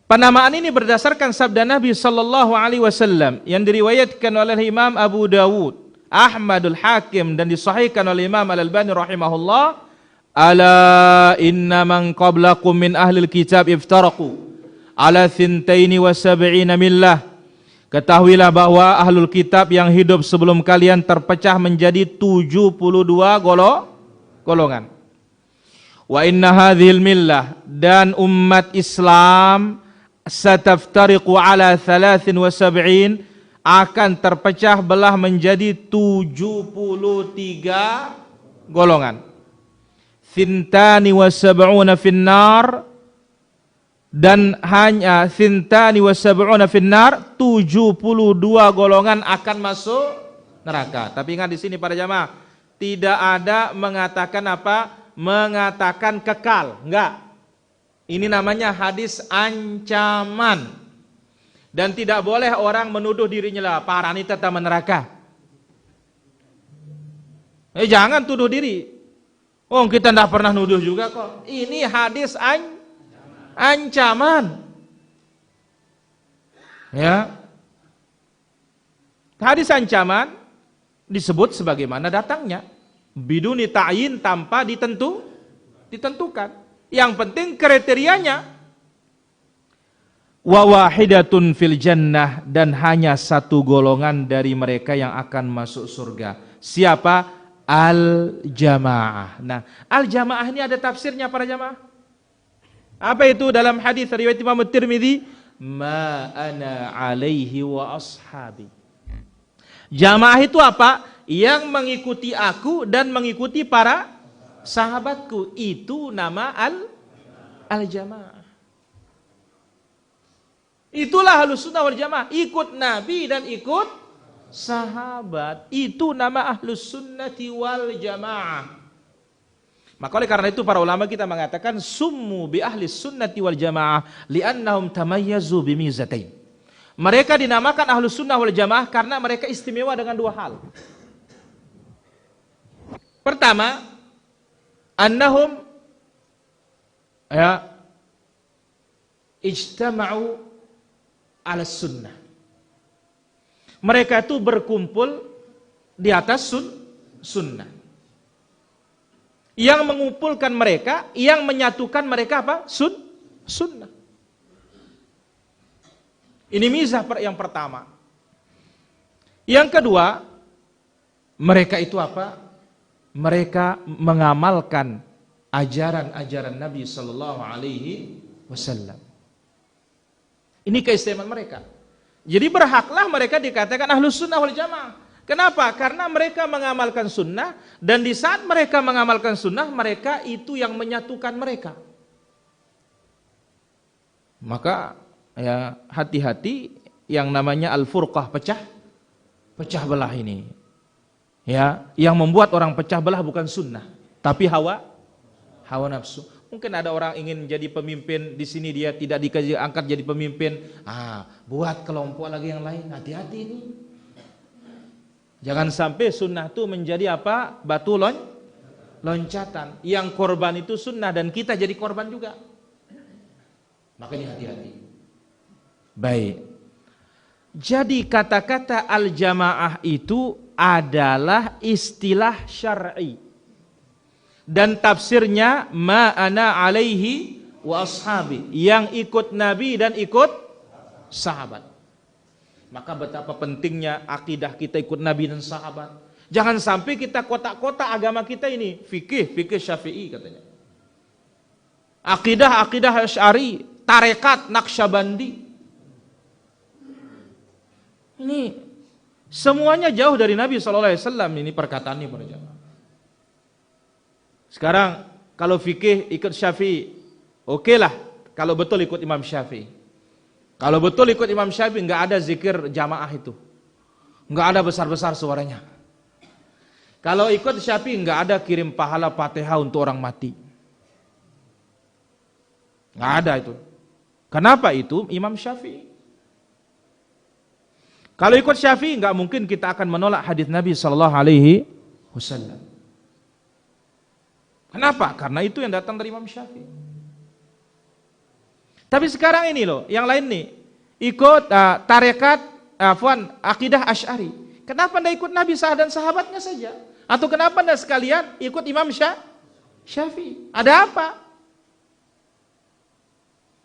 Penamaan ini berdasarkan sabda Nabi SAW yang diriwayatkan oleh Imam Abu Dawud, Ahmadul Hakim, dan disahihkan oleh Imam Al-Albani rahimahullah. Ala inna man qablakum min ahlil kitab iftaraku ala 72 millah. Ketahuilah bahwa ahlul kitab yang hidup sebelum kalian terpecah menjadi 72 golongan. Wa inna hadhil millah, dan umat Islam sataftariqu ala 73 akan terpecah belah menjadi 73 golongan. Thintani wa sab'una finnar, dan hanya thintani wa sab'una finnar, 72 golongan akan masuk neraka. Tapi ingat di sini para jamaah, tidak ada mengatakan apa? Mengatakan kekal, enggak. Ini namanya hadis ancaman. Dan tidak boleh orang menuduh dirinya lah, parani tetap neraka. Jangan tuduh diri. Oh, kita tidak pernah nuduh juga kok. Ini hadis ancaman. Ya. Hadis ancaman disebut sebagaimana datangnya. Biduni ta'yin, tanpa ditentukan. Yang penting kriterianya. Wa wahidatun fil jannah, dan hanya satu golongan dari mereka yang akan masuk surga. Siapa? Al-jamaah. Nah, al-jamaah ini ada tafsirnya para jamaah. Apa itu dalam hadis riwayat Imam Tirmidzi? Ma ana alaihi wa ashabi. Jamaah itu apa? Yang mengikuti aku dan mengikuti para sahabatku. Itu nama al-jamaah. Itulah Ahlus Sunnah wal Jamaah. Ikut Nabi dan ikut sahabat. Itu nama Ahlus Sunnati wal Jamaah. Maka oleh karena itu para ulama kita mengatakan summu bi ahli sunnati wal jamaah li'annahum tamayyazu bimizatain. Mereka dinamakan Ahlus Sunnah wal Jamaah karena mereka istimewa dengan dua hal. Pertama, annahum ijtama'u ala sunnah. Mereka itu berkumpul di atas sunnah. Yang mengumpulkan mereka, yang menyatukan mereka apa? Sunnah. Ini mizah yang pertama. Yang kedua, mereka itu apa? Mereka mengamalkan ajaran-ajaran Nabi Sallallahu Alaihi Wasallam. Ini keistimewaan mereka. Jadi berhaklah mereka dikatakan Ahlus Sunnah wal Jamaah. Kenapa? Karena mereka mengamalkan sunnah, dan di saat mereka mengamalkan sunnah, mereka itu yang menyatukan mereka. Maka ya hati-hati yang namanya al-furqah, pecah belah ini. Ya, yang membuat orang pecah belah bukan sunnah, tapi hawa nafsu. Mungkin ada orang ingin jadi pemimpin di sini, dia tidak diangkat jadi pemimpin. Buat kelompok lagi yang lain. Hati-hati ini. Jangan sampai sunnah itu menjadi apa? Batu loncatan. Yang korban itu sunnah dan kita jadi korban juga. Makanya hati-hati. Baik. Jadi kata-kata al-jamaah itu adalah istilah syar'i. Dan tafsirnya ma ana alaihi wa ashabi, yang ikut Nabi dan ikut sahabat. Maka betapa pentingnya akidah kita ikut Nabi dan sahabat. Jangan sampai kita kotak-kotak agama kita ini fikih Syafi'i katanya. Akidah Asy'ari, tarekat Naqsyabandi. Ini semuanya jauh dari Nabi SAW. Ini perkataan ini para jamaah. Sekarang kalau fikih ikut Syafi'i, oke lah. Kalau betul ikut Imam Syafi'i. Kalau betul ikut Imam Syafi'i, nggak ada zikir jamaah itu, nggak ada besar-besar suaranya. Kalau ikut Syafi'i, nggak ada kirim pahala Fatihah untuk orang mati, nggak ada itu. Kenapa itu Imam Syafi'i? Kalau ikut Syafi'i, nggak mungkin kita akan menolak hadis Nabi Sallallahu Alaihi Wasallam. Kenapa? Karena itu yang datang dari Imam Syafi'i. Tapi sekarang ini loh, yang lain nih ikut tarekat, akidah Asy'ari. Kenapa anda ikut Nabi dan sahabatnya saja? Atau kenapa anda sekalian ikut Imam Syafi'i? Ada apa?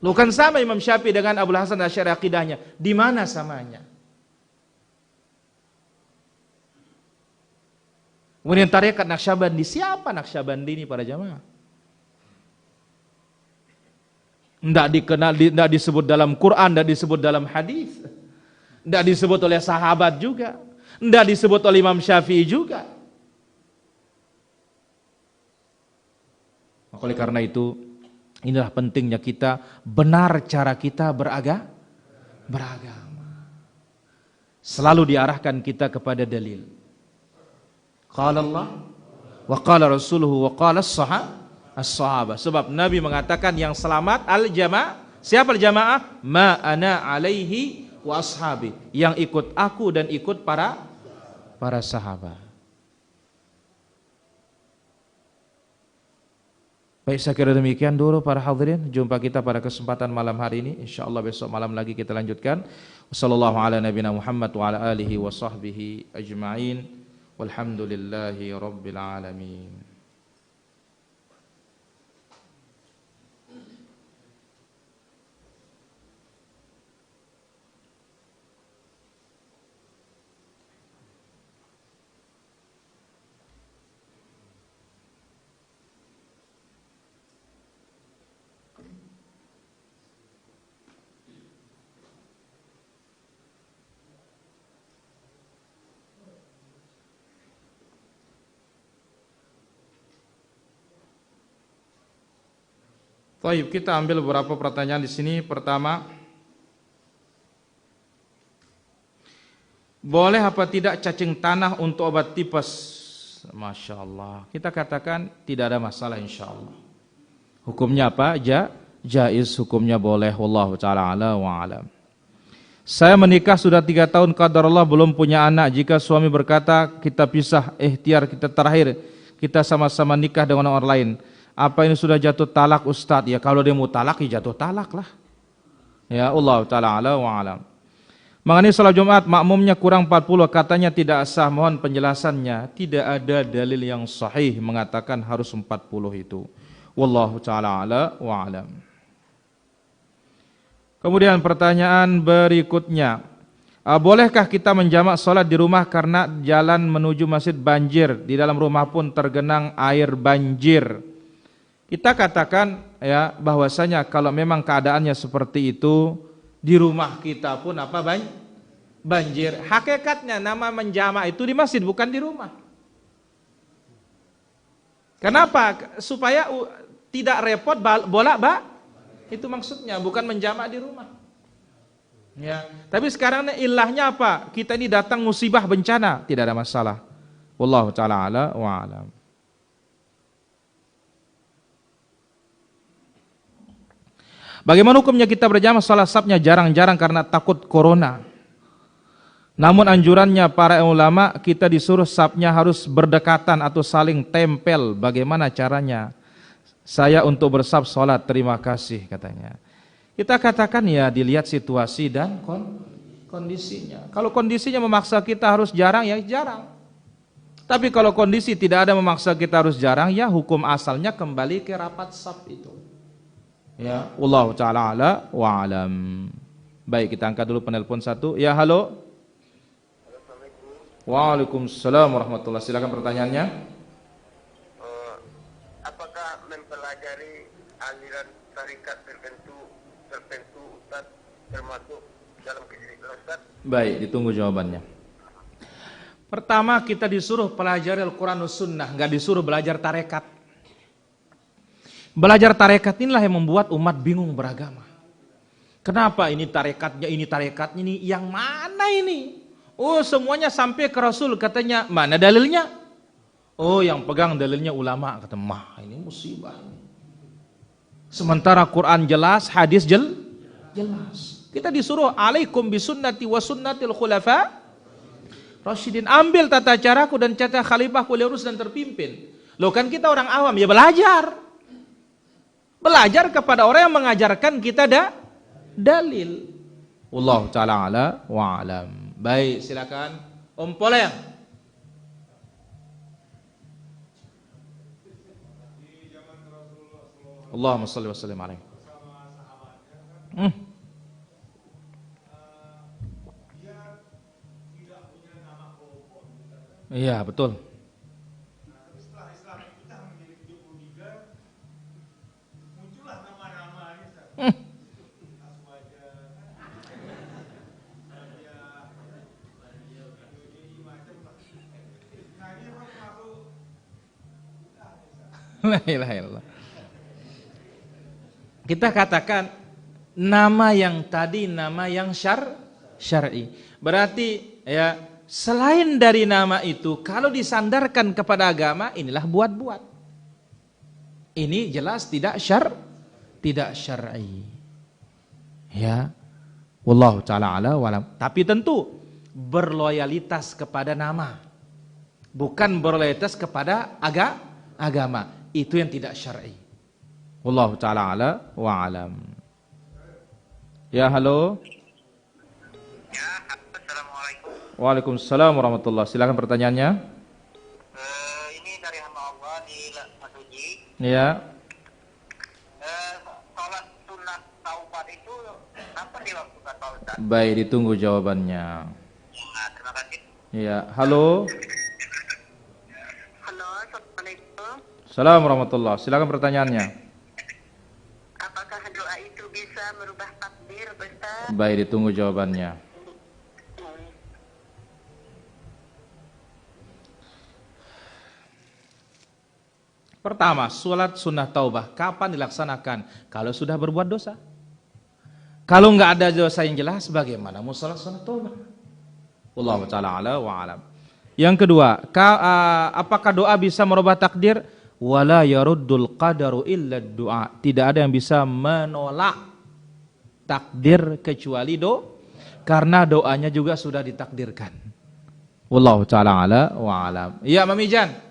Loh kan sama Imam Syafi'i dengan Abul Hasan Asy'ari akidahnya. Di mana samanya? Kemudian tarekat Naqsyabandi, siapa Naqsyabandi ini para jamaah? Tidak dikenal, tidak disebut dalam Quran, tidak disebut dalam hadis, Tidak disebut oleh sahabat juga. Tidak disebut oleh Imam Syafi'i juga. Oleh karena itu, inilah pentingnya kita benar cara kita beragama. Selalu diarahkan kita kepada dalil. Qala Allah wa qala rasuluhu wa qala as-sahabah. Sebab Nabi mengatakan yang selamat al-jamaah. Siapa al-jamaah? Ma ana alaihi wa ashabi. Yang ikut aku dan ikut para sahabat. Baik, saya kira demikian dulu para hadirin. Jumpa kita pada kesempatan malam hari ini. Insyaallah besok malam lagi kita lanjutkan. Wassallallahu ala nabiyina Muhammad wa ala alihi wa sahbihi ajma'in. Walhamdulillahi rabbil alamin. Baik, kita ambil beberapa pertanyaan di sini. Pertama, boleh apa tidak cacing tanah untuk obat tipes? Masya Allah. Kita katakan tidak ada masalah insya Allah. Hukumnya apa? Jaiz, hukumnya boleh. Wallahu ta'ala ala wa alam. Saya menikah sudah 3 tahun, qadarullah belum punya anak. Jika suami berkata kita pisah, ikhtiar kita terakhir, kita sama-sama nikah dengan orang lain, apa ini sudah jatuh talak Ustadz? Ya kalau dia mau talak ya jatuh talak lah. Ya Allah ta'ala ala wa alam. Mengenai salat Jumat makmumnya kurang 40 katanya tidak sah, mohon penjelasannya. Tidak ada dalil yang sahih mengatakan harus 40 itu. Wallahu ta'ala ala wa alam. Kemudian pertanyaan berikutnya. Bolehkah kita menjamak salat di rumah karena jalan menuju masjid banjir, di dalam rumah pun tergenang air banjir? Kita katakan ya bahwasanya kalau memang keadaannya seperti itu, di rumah kita pun apa banjir. Hakikatnya nama menjamak itu di masjid bukan di rumah. Kenapa? Supaya tidak repot bolak-balik. Itu maksudnya, bukan menjamak di rumah. Ya, tapi sekarang ilahnya apa? Kita ini datang musibah bencana, tidak ada masalah. Wallahu ta'ala ala wa alam. Bagaimana hukumnya kita berjamaah salat sabnya jarang-jarang karena takut corona? Namun anjurannya para ulama kita disuruh sabnya harus berdekatan atau saling tempel. Bagaimana caranya? Saya untuk bersab salat, terima kasih katanya. Kita katakan ya dilihat situasi dan kondisinya. Kalau kondisinya memaksa kita harus jarang ya jarang. Tapi kalau kondisi tidak ada memaksa kita harus jarang ya hukum asalnya kembali ke rapat sab itu. Ya, wallahu ta'ala ala wa alam. Baik, kita angkat dulu penelpon satu. Ya, halo. Assalamualaikum. Waalaikumsalam warahmatullahi. Silakan pertanyaannya. Apakah mempelajari aliran tarikat tertentu Ustaz termasuk dalam kehidupan Ustaz? Baik, ditunggu jawabannya. Pertama kita disuruh pelajari Al-Quran dan Sunnah, nggak disuruh belajar tarekat. Belajar tarekat inilah yang membuat umat bingung beragama. Kenapa ini tarekatnya, ini yang mana ini? Oh semuanya sampai ke Rasul, katanya mana dalilnya? Oh yang pegang dalilnya ulama, kata mah ini musibah. Sementara Quran jelas, hadis jelas. Kita disuruh alaikum bisunnati wa sunnatil khulafa Rasyidin, ambil tata caraku dan tata khalifahku lurus dan terpimpin. Loh kan kita orang awam ya belajar. Belajar kepada orang yang mengajarkan kita dalil. Wallahu ta'ala ala wa alam. Baik, silakan Om Poleng. Allahumma shalli wa sallim alaihi. Iya, betul. La ilaha illallah. Kita katakan nama yang tadi nama yang syar'i. Berarti ya selain dari nama itu kalau disandarkan kepada agama inilah buat-buat. Ini jelas tidak syar'i. Ya. Wallahu taala ala walam. Tapi tentu berloyalitas kepada nama. Bukan berloyalitas kepada agama. Itu yang tidak syar'i. Wallahu taala ala wa alam. Ya, halo. Ya, assalamualaikum. Waalaikumsalam warahmatullah. Silakan pertanyaannya. Ini dari hamba Allah di Masuji. Ya. Sholat sunat taubat itu kapan diwaktukan Pak Ustaz? Baik, ditunggu jawabannya. Ya, terima kasih. Ya, halo. Halo, assalamualaikum. Assalamualaikum warahmatullah. Silakan pertanyaannya. Apakah doa itu bisa merubah takdir, Ustaz? Baik, ditunggu jawabannya. Pertama, sholat sunnah taubah kapan dilaksanakan? Kalau sudah berbuat dosa. Kalau nggak ada dosa yang jelas, bagaimana mau sholat sunnah taubah? Wallahu ta'ala ala wa alam. Yang kedua, apakah doa bisa merubah takdir? Wala yaruddul qadaru illa du'a. Tidak ada yang bisa menolak takdir kecuali karena doanya juga sudah ditakdirkan. Wallahu ta'ala ala wa alam. Iya, Mami Jan.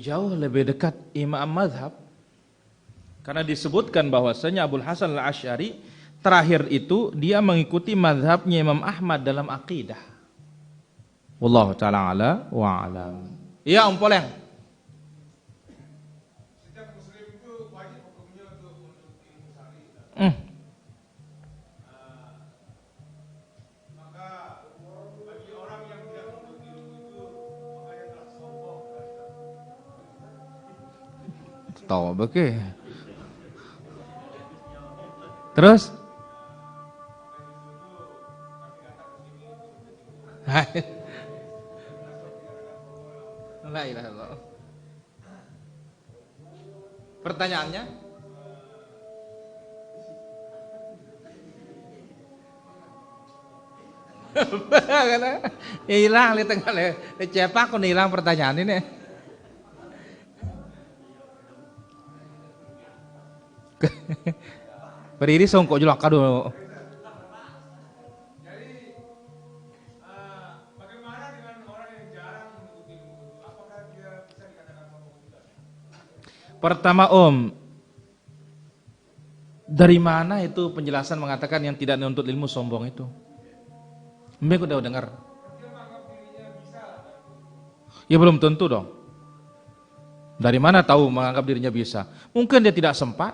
Jauh lebih dekat imam mazhab karena disebutkan bahwasanya Abul Hasan Al-Asy'ari terakhir itu dia mengikuti mazhabnya Imam Ahmad dalam akidah. Wallahu ta'ala ala wa alam. Iya, Om Poleng. Setiap muslim itu wajib hukumnya untuk ilmu syar'i. Maka bagi orang yang tidak menuntut ilmu itu makanya telah sombong. Tahu betul. Terus? La ilaha illallah. Pertanyaannya? Hilang di tengah cepak kon hilang pertanyaan ini. Berdiri songkok julak kado. Jadi bagaimana dengan orang yang jarang menuntut ilmu itu? Apakah dia bisa dikatakan sombong juga? Pertama, Om, dari mana itu penjelasan mengatakan yang tidak menuntut ilmu sombong itu? Mbak udah dengar. Dia menganggap dirinya bisa. Ya belum tentu dong. Dari mana tahu menganggap dirinya bisa? Mungkin dia tidak sempat.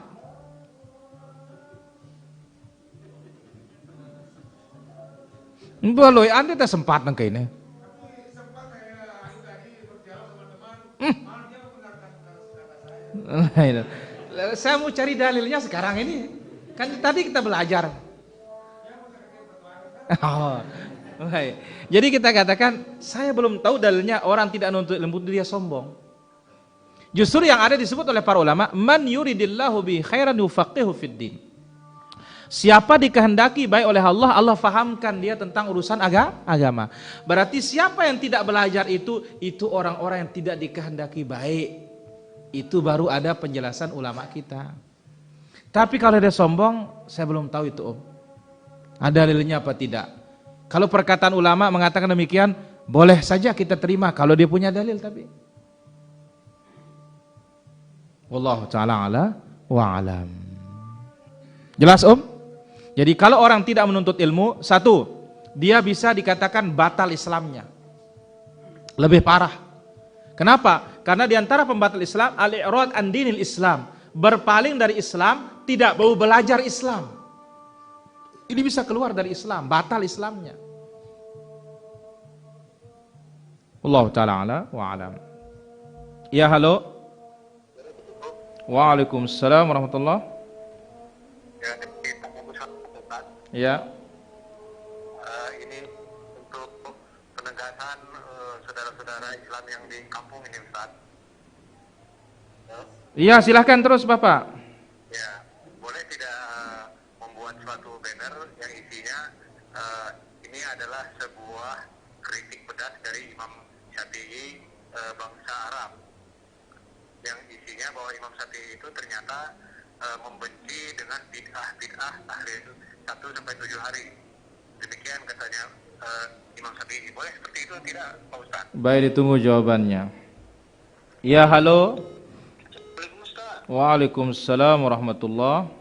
Boleh, anda tak sempat nang kene. Tapi sempat saya tadi berdialog sama teman, malah dia membenarkan kata saya. Saya mau cari dalilnya sekarang ini. Kan tadi kita belajar. Oh, baik. Jadi kita katakan, saya belum tahu dalilnya orang tidak nuntut ilmu dia sombong. Justru yang ada disebut oleh para ulama, man yuridillahu bi khairan yufaqihu fid din. Siapa dikehendaki baik oleh Allah, Allah fahamkan dia tentang urusan agama. Berarti siapa yang tidak belajar itu orang-orang yang tidak dikehendaki baik. Itu baru ada penjelasan ulama kita. Tapi kalau dia sombong, saya belum tahu itu, Om. Ada dalilnya apa tidak? Kalau perkataan ulama mengatakan demikian, boleh saja kita terima kalau dia punya dalil, tapi wallahu ta'ala ala wa alam. Jelas, Om? Jadi kalau orang tidak menuntut ilmu, satu, dia bisa dikatakan batal Islamnya. Lebih parah. Kenapa? Karena diantara pembatal Islam, al-i'rad an dinil Islam. Berpaling dari Islam, tidak mau belajar Islam. Ini bisa keluar dari Islam, batal Islamnya. Wallahu taala ala wa alam. Ya, halo. Waalaikumsalam warahmatullahi. Ya, kita mau Ustaz. Ya. Ini untuk penegasan saudara-saudara Islam yang di kampung ini Ustaz. Iya, silahkan terus Bapak. Ya, boleh tidak membuat suatu banner yang isinya ini adalah sebuah kritik pedas dari Imam Syafi'i bangsa Arab, yang isinya bahwa Imam Syafi'i itu ternyata membenci dengan bid'ah ahli 1 sampai 7 hari. Demikian katanya Imam Syafi'i. Boleh seperti itu tidak Pak Ustaz? Baik, ditunggu jawabannya. Ya, halo. Waalaikumsalam warahmatullahi.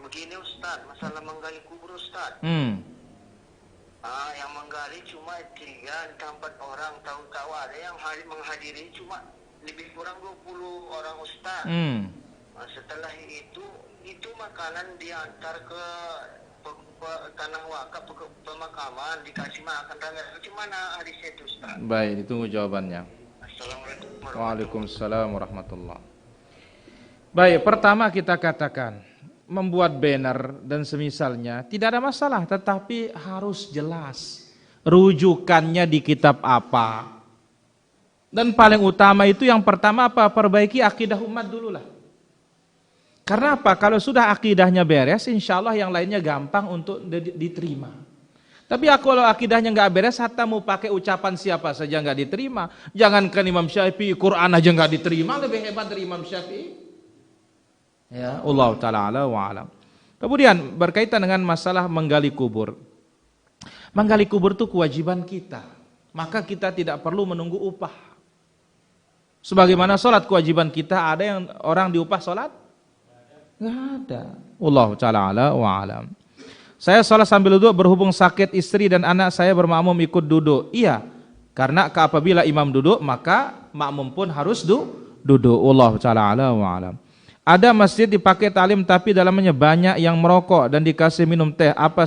Begini Ustaz, masalah menggali kubur Ustaz. Yang menggali cuma 3-4 orang, tahu-tahu ada yang menghadiri cuma lebih kurang 20 orang Ustaz. Setelah itu makanan diantar ke tanah wakaf, ke pemakaman, dikasih makan. Gimana hadisnya itu Ustaz? Baik, ditunggu jawabannya. Assalamualaikum warahmatullahi wabarakatuh. Waalaikumsalam warahmatullahi. Baik, pertama kita katakan membuat banner dan semisalnya tidak ada masalah, tetapi harus jelas rujukannya di kitab apa. Dan paling utama itu yang pertama apa? Perbaiki akidah umat dulu lah. Karena apa? Kalau sudah akidahnya beres, insya Allah yang lainnya gampang untuk diterima. Tapi kalau akidahnya nggak beres, hatta mau pakai ucapan siapa saja nggak diterima. Jangankan Imam Syafi'i, Quran aja nggak diterima, lebih hebat dari Imam Syafi'i. Ya, Allah Ta'ala ala wa alam. Kemudian berkaitan dengan masalah menggali kubur. Menggali kubur itu kewajiban kita. Maka kita tidak perlu menunggu upah. Sebagaimana sholat kewajiban kita, ada yang orang diupah sholat? Nggak ada. Allah Ta'ala ala wa alam. Saya sholat sambil duduk, berhubung sakit istri dan anak saya bermakmum ikut duduk. Iya, karena apabila imam duduk, maka makmum pun harus duduk. Allah Ta'ala ala wa alam. Ada masjid dipakai talim tapi dalamnya banyak yang merokok dan dikasih minum teh. Apa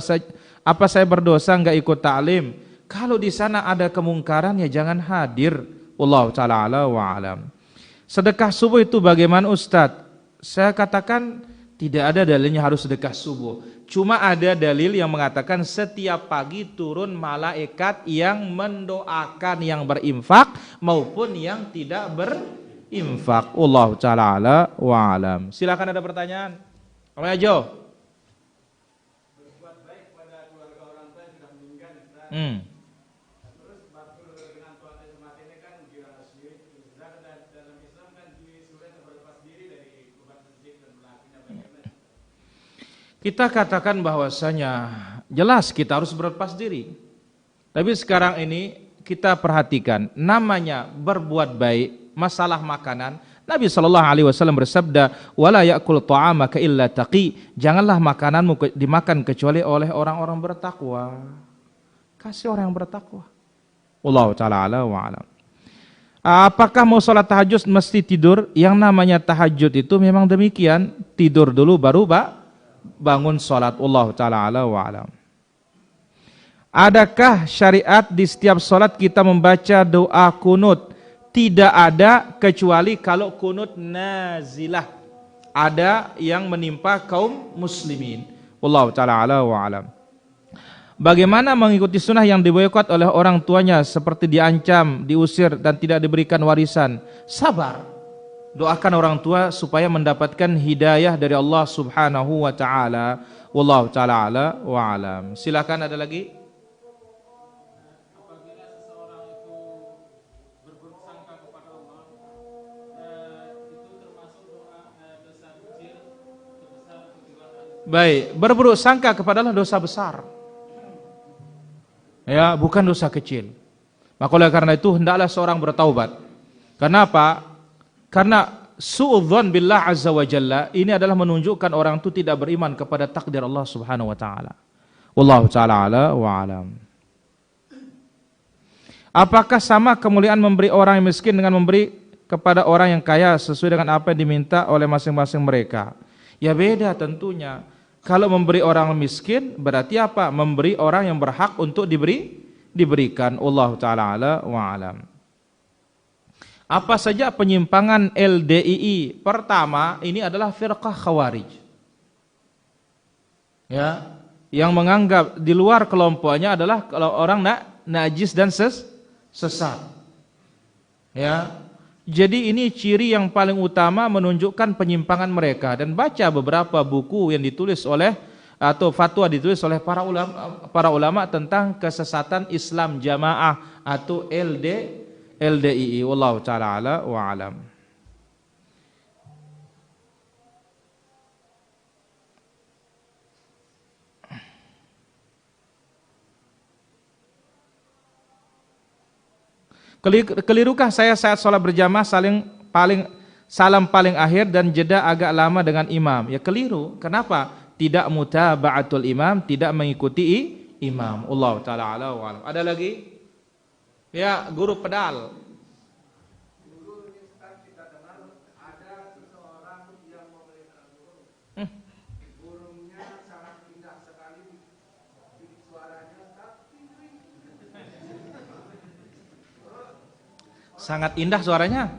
saya berdosa nggak ikut taklim? Kalau di sana ada kemungkaran ya jangan hadir. Allah Ta'ala ala wa alam. Sedekah subuh itu bagaimana Ustadz? Saya katakan tidak ada dalilnya harus sedekah subuh. Cuma ada dalil yang mengatakan setiap pagi turun malaikat yang mendoakan yang berinfak maupun yang tidak berinfak. Allah Ta'ala ala wa alam. Silakan ada pertanyaan. Kamu aja. Berbuat baik pada keluarga orang tua yang sudah meninggal, Ustaz. Terus waktu dengan Tuhan yang mati ini kan dalam Islam kan disuruh berlepas diri dari beban syirik dan melakukannya bagaimana? Kita katakan bahwasanya jelas kita harus berlepas diri. Tapi sekarang ini kita perhatikan namanya berbuat baik, masalah makanan. Nabi SAW bersabda, "Wala ya'kul ta'amaka illa taqi." Janganlah makananmu dimakan kecuali oleh orang-orang bertakwa. Kasih orang yang bertakwa. Wallahu ta'ala ala wa alam. Apakah mau sholat tahajud mesti tidur? Yang namanya tahajud itu memang demikian, tidur dulu baru bangun sholat. Wallahu ta'ala ala wa alam. Adakah syariat di setiap sholat kita membaca doa kunut? Tidak ada kecuali kalau kunut nazilah. Ada yang menimpa kaum muslimin. Wallahu ta'ala ala wa alam. Bagaimana mengikuti sunnah yang diboikot oleh orang tuanya seperti diancam, diusir dan tidak diberikan warisan? Sabar. Doakan orang tua supaya mendapatkan hidayah dari Allah Subhanahu wa taala. Wallahu taala ala wa alam. Silakan ada lagi? Apabila seseorang itu berburuk sangka kepada Allah, itu termasuk dosa kecil, sebesar kejuruan. Baik, berburuk sangka kepada Allah dosa besar. Ya, bukan dosa kecil. Maka oleh karena itu hendaklah seorang bertaubat. Kenapa? Karena su'udzon billah azza wa jalla ini adalah menunjukkan orang itu tidak beriman kepada takdir Allah Subhanahu wa taala. Wallahu taala ala wa alam. Apakah sama kemuliaan memberi orang yang miskin dengan memberi kepada orang yang kaya sesuai dengan apa yang diminta oleh masing-masing mereka? Ya beda tentunya. Kalau memberi orang miskin berarti apa? Memberi orang yang berhak untuk diberikan. Wallahu taala ala wa alam. Apa saja penyimpangan LDII? Pertama, ini adalah firqah Khawarij. Ya, yang menganggap di luar kelompoknya adalah kalau orang najis dan sesat. Ya. Jadi ini ciri yang paling utama menunjukkan penyimpangan mereka, dan baca beberapa buku yang ditulis oleh atau fatwa ditulis oleh para ulama tentang kesesatan Islam Jamaah atau LDII. Wallahu taala ala wa alam. Kelirukah saya saat sholat berjamaah salam paling akhir dan jeda agak lama dengan imam? Ya keliru. Kenapa? Tidak mutaba'atul imam, tidak mengikuti imam. Allah taala ala wa alam. Ada lagi? Ya, guru pedal. Dulu ini Ustaz kita dengar ada seseorang yang memelihara burung. Burungnya sangat indah sekali, suaranya tapi Sangat indah suaranya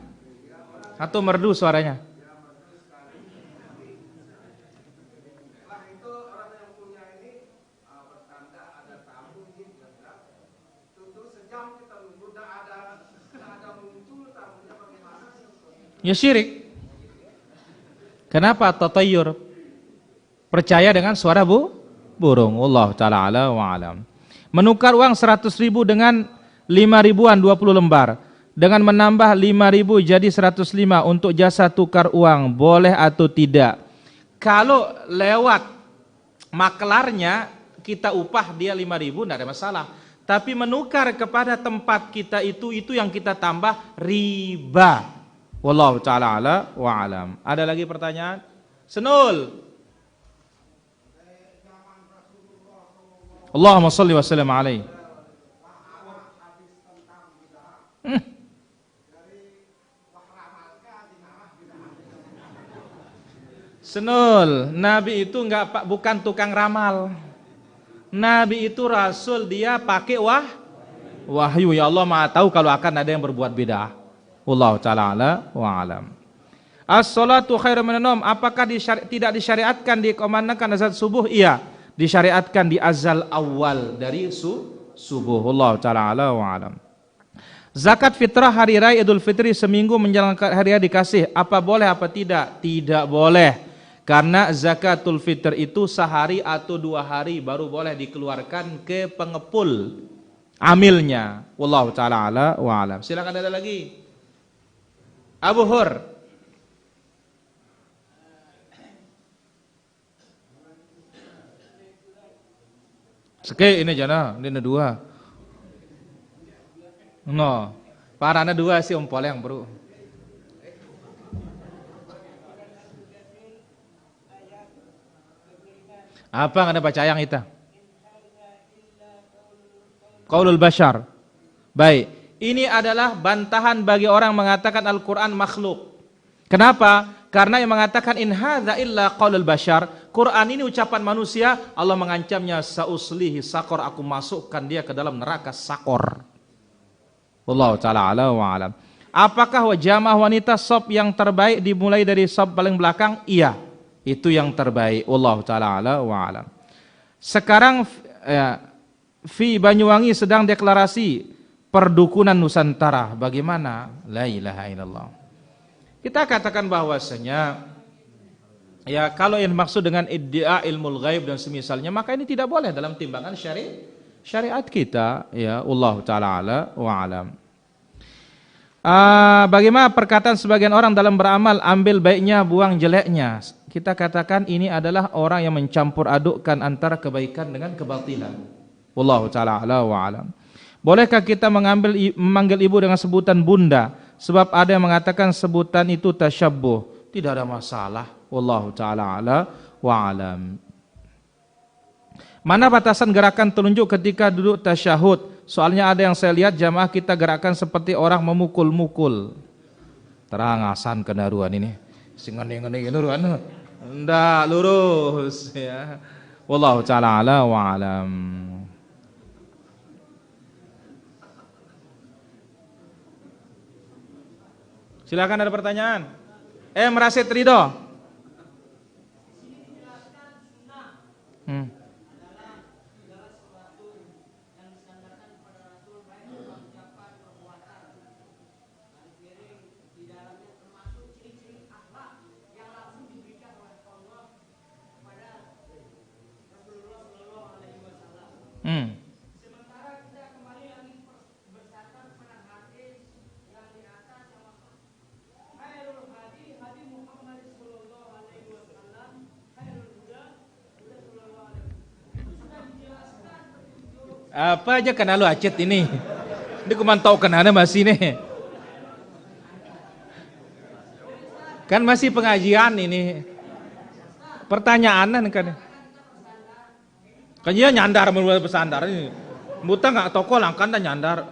atau merdu suaranya? setelah itu orang yang punya ini bertanda ada tamu ini tutup sejam kita nunggu, tidak ada muncul tamunya, bagaimana? Ya syirik. Kenapa tatayyur? Percaya dengan suara burung. Allah taala ala wa alam. Menukar uang 100.000 dengan 5.000-an 20 lembar. Dengan menambah 5.000 jadi 105 untuk jasa tukar uang, boleh atau tidak? Kalau lewat maklarnya kita upah dia 5.000, tidak ada masalah. Tapi menukar kepada tempat kita itu yang kita tambah riba. Wallahu taala ala wa alam. Ada lagi pertanyaan? Senul. Allahumma shalli wa sallim alaihi. Senul, Nabi itu bukan tukang ramal. Nabi itu rasul, dia pakai wahyu. Ya Allah Maha tahu kalau akan ada yang berbuat bid'ah. Wallahu taala ala wa alam. As-salatu khairum minan naum, apakah tidak disyariatkan dikumandangkan azan subuh? Iya, disyariatkan di azal awal dari subuh. Wallahu taala ala wa alam. Zakat fitrah hari raya Idul Fitri seminggu menjelang hari raya dikasih, apa boleh apa tidak? Tidak boleh. Karena zakatul fitr itu sehari atau 2 hari baru boleh dikeluarkan ke pengepul amilnya. Wallahu taala ala wa alam. Silakan, ada lagi. Abu Hur. Sekali ini jana, ini 2. No. Parana 2 sih ompol yang bro. Apa yang ada baca yang itu? Qaulul Bashar. Baik, ini adalah bantahan bagi orang mengatakan Al-Quran makhluk. Kenapa? Karena yang mengatakan in hadza illa qaulul bashar, Quran ini ucapan manusia, Allah mengancamnya sauslihi sakor, aku masukkan dia ke dalam neraka sakor. Wallahu taala ala wa alam. Apakah jamaah wanita sop yang terbaik dimulai dari sop paling belakang? Iya. Itu yang terbaik. Wallahu taala ala wa alam. Sekarang Fi Banyuwangi sedang deklarasi perdukunan Nusantara. Bagaimana? La ilaha illallah. Kita katakan bahwasanya ya kalau yang dimaksud dengan iddia ilmul ghaib dan semisalnya, maka ini tidak boleh dalam timbangan syariat kita, ya. Wallahu taala ala wa alam. Bagaimana perkataan sebagian orang dalam beramal, ambil baiknya buang jeleknya? Kita katakan ini adalah orang yang mencampur adukkan antara kebaikan dengan kebatilan. Wallahu taala ala wa alam. Bolehkah kita memanggil ibu dengan sebutan bunda? Sebab ada yang mengatakan sebutan itu tasyabbuh. Tidak ada masalah. Wallahu taala ala wa alam. Mana batasan gerakan telunjuk ketika duduk tasyahud? Soalnya ada yang saya lihat jamaah kita gerakan seperti orang memukul-mukul. Terangasan kenaruan ini. Singane-ngene nuruan. Ndak lurus ya. Wallahu taala ala wa alam. Silakan, ada pertanyaan. Rasid Ridho. Apa aja kena lu acet ini. Ini kumantau kenana masih nih. Kan masih pengajian ini. Pertanyaan kan. Kan dia nyandar menurut pesandar ini. Muta nggak toko langkan dan nyandar.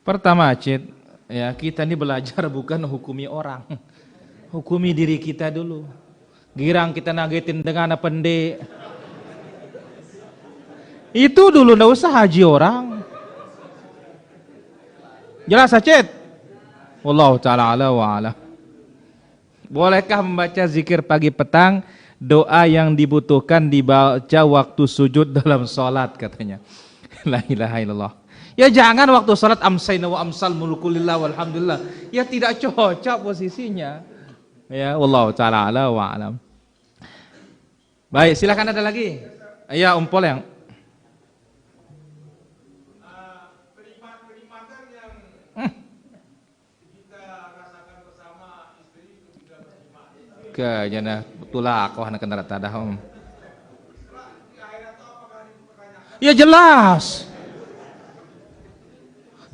Pertama, Cid, ya kita ini belajar bukan hukumi orang, hukumi diri kita dulu. Girang kita nagetin dengan pendek, itu dulu ndak usah haji orang. Jelas, Cid? Wallahu ta'ala ala wa ala. Bolehkah membaca zikir pagi petang, doa yang dibutuhkan dibaca waktu sujud dalam sholat katanya. La ilaha illallah. Ya jangan waktu salat amsayna wa amsal mulkulillah walhamdulillah. Ya tidak cocok posisinya. Ya wallahu ta'ala ala wa alam. Baik, silakan ada lagi. Ya Umpol yang Kenikmatan yang kita rasakan bersama istri itu juga bernikmat. kayaknya betulah kau anak kendaraan tadah. Ya jelas.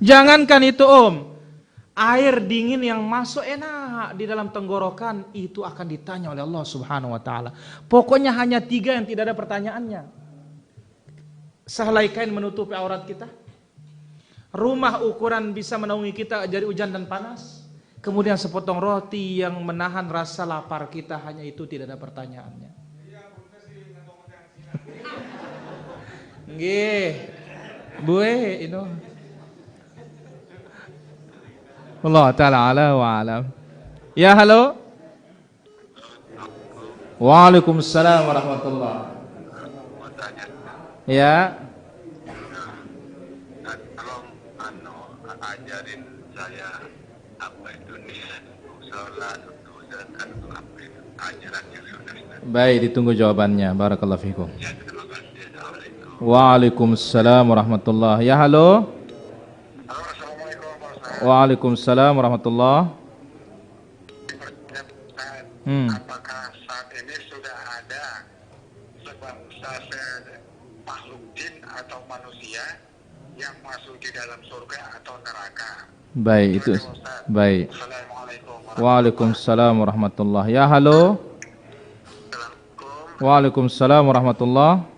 Jangankan itu air dingin yang masuk enak di dalam tenggorokan itu akan ditanya oleh Allah Subhanahu wa taala. Pokoknya hanya 3 yang tidak ada pertanyaannya. Sehelai kain menutupi aurat kita. Rumah ukuran bisa menaungi kita dari hujan dan panas. Kemudian sepotong roti yang menahan rasa lapar kita, hanya itu tidak ada pertanyaannya. Nggih. Bue itu. Allah ta'ala ala wa alam. Ya halo. Waalaikumsalam warahmatullahi. Ya. Tolong ajarin saya apa itu niat sholat, zakat, apa itu ajaran yang sunnah. Baik, ditunggu jawabannya. Barakallahu fikum. Ya, terima kasih. Assalamualaikum. Waalaikumsalam warahmatullahi. Ya halo. Halo, assalamualaikum Pak Ustaz. Waalaikumsalam warahmatullahi. Apakah saat ini sudah ada sebangsa makhluk jin atau manusia yang masuk di dalam surga atau neraka? Baik, itu. Baik. Assalamualaikum. Waalaikumsalam warahmatullahi. Ya halo. Waalaikumsalam warahmatullahi.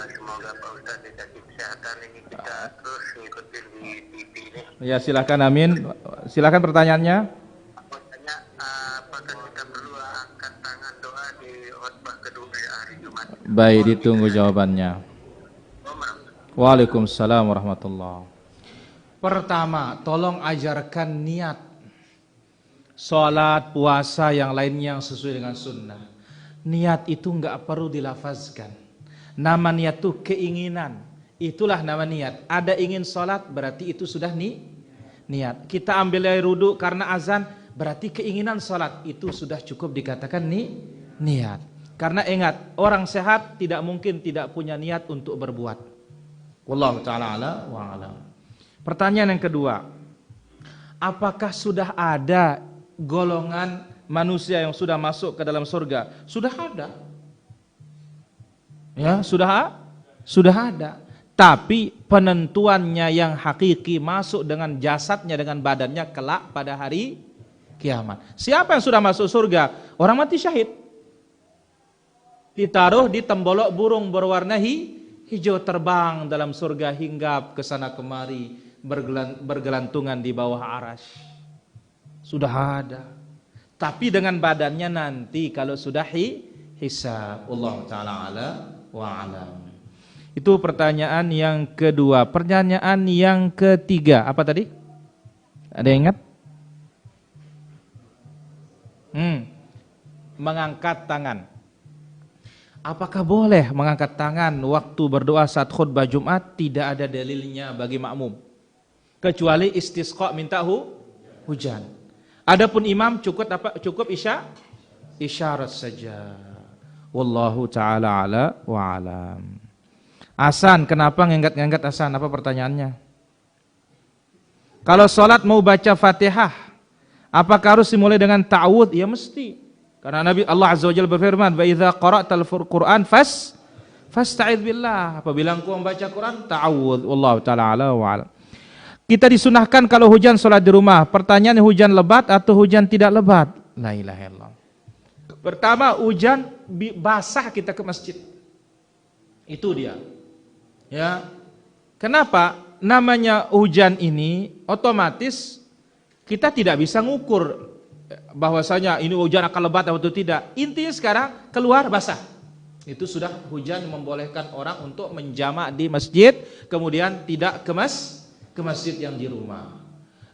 Semoga Pak Ustaz dikasih kesehatan, ini kita terus ngikutin di TV ini. Ya silakan, amin. Silakan pertanyaannya. Maksudnya, apakah kita perlu angkat tangan doa di khutbah kedua hari Jumat? Baik, ditunggu jawabannya. Waalaikumsalam warahmatullahi. Pertama, tolong ajarkan niat. Salat, puasa, yang lainnya yang sesuai dengan sunnah. Niat itu enggak perlu dilafazkan. Nama niat itu keinginan. Itulah nama niat. Ada ingin salat, berarti itu sudah niat. Kita ambil air wudu karena azan, berarti keinginan salat. Itu sudah cukup dikatakan niat. Karena ingat, orang sehat tidak mungkin tidak punya niat untuk berbuat. Wallahu ta'ala ala wa alam. Pertanyaan yang kedua, apakah sudah ada golongan manusia yang sudah masuk ke dalam surga? Sudah ada. Ya, sudah ada. Tapi penentuannya yang hakiki masuk dengan jasadnya, dengan badannya kelak pada hari kiamat. Siapa yang sudah masuk surga? Orang mati syahid. Ditaruh di tembolok burung berwarna hijau, terbang dalam surga, hinggap ke sana kemari, bergelantungan di bawah arasy. Sudah ada. Tapi dengan badannya nanti kalau sudah hisab. Allah taala ala wa alam. Itu pertanyaan yang kedua. Pertanyaan yang ketiga, apa tadi? Ada yang ingat? Mengangkat tangan. Apakah boleh mengangkat tangan waktu berdoa saat khutbah Jumat? Tidak ada dalilnya bagi makmum. Kecuali istisqa, minta hujan. Adapun imam cukup isyarat saja. Wallahu taala ala wa alam. Hasan, kenapa ngangkat-ngangkat Hasan? Apa pertanyaannya? Kalau sholat mau baca Fatihah, apakah harus dimulai dengan ta'awudz? Ya mesti. Karena Nabi Allah Azza wa Jalla berfirman, "Wa idza qara'tal Qur'an fasta'idz billah." Apabila engkau membaca Quran, ta'awudz. Wallahu taala ala wa alam. Kita disunahkan kalau hujan sholat di rumah. Pertanyaan, hujan lebat atau hujan tidak lebat? La ilaha illallah. Pertama, hujan basah kita ke masjid. Itu dia. Ya. Kenapa? Namanya hujan ini otomatis kita tidak bisa ngukur bahwasanya ini hujan akan lebat atau tidak. Intinya sekarang keluar basah. Itu sudah hujan membolehkan orang untuk menjamak di masjid, kemudian tidak ke masjid yang di rumah.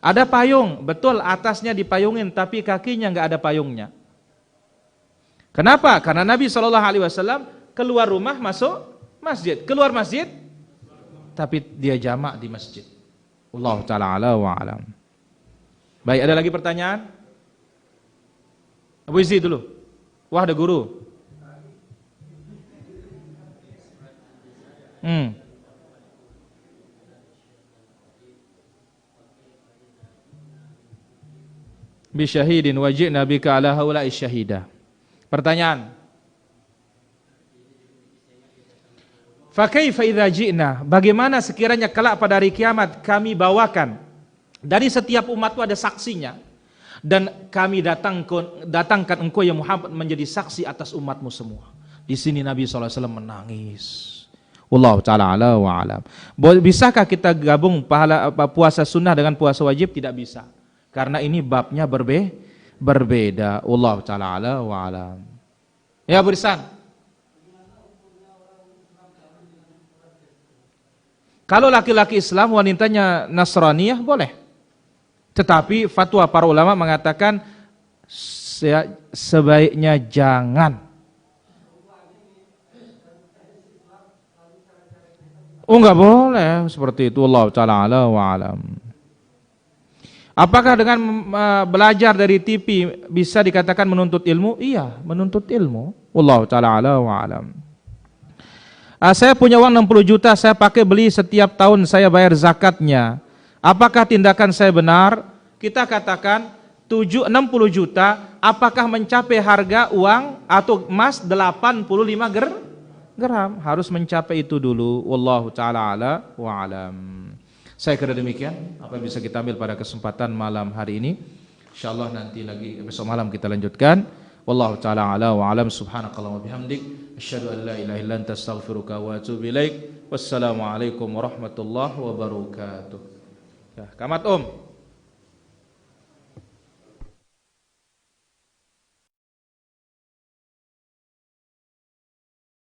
Ada payung, betul atasnya dipayungin tapi kakinya enggak ada payungnya. Kenapa? Karena Nabi SAW keluar rumah masuk masjid, keluar masjid tapi dia jamak di masjid. Allah taala ala wa alam. Baik, ada lagi pertanyaan? Abu Izzi dulu. Wah, ada guru. Bi syahidin wajibna bika ala haula'i syahida. Pertanyaan. Fa kaifa idza ji'na? Bagaimana sekiranya kelak pada hari kiamat kami bawakan dari setiap umat itu ada saksinya dan kami datangkan engkau ya Muhammad menjadi saksi atas umatmu semua. Di sini Nabi SAW menangis. Wallahu taala ala wa alam. Bisakah kita gabung pahala puasa sunnah dengan puasa wajib? Tidak bisa. Karena ini babnya berbeda. Wallahu taala ala wa alam. Ya, Burisan. Kalau laki-laki Islam wanitanya Nasraniyah boleh. Tetapi fatwa para ulama mengatakan sebaiknya jangan. Oh, enggak boleh seperti itu. Allah taala ala wa alam. Apakah dengan belajar dari TV bisa dikatakan menuntut ilmu? Iya, menuntut ilmu. Allah taala ala wa alam. Saya punya uang 60 juta, saya pakai beli setiap tahun, saya bayar zakatnya. Apakah tindakan saya benar? Kita katakan 60 juta, apakah mencapai harga uang atau emas 85 gram? Harus mencapai itu dulu. Wallahu ta'ala ala wa alam. Saya kira demikian apa yang bisa kita ambil pada kesempatan malam hari ini. InsyaAllah nanti lagi besok malam kita lanjutkan. Wallahu ta'ala ala wa alam. Subhanakallah wa bihamdik. Asyhadu an la ilaha illa anta astaghfiruka wa atubu ilaik. Wassalamualaikum warahmatullahi wabarakatuh. Ya, Kamat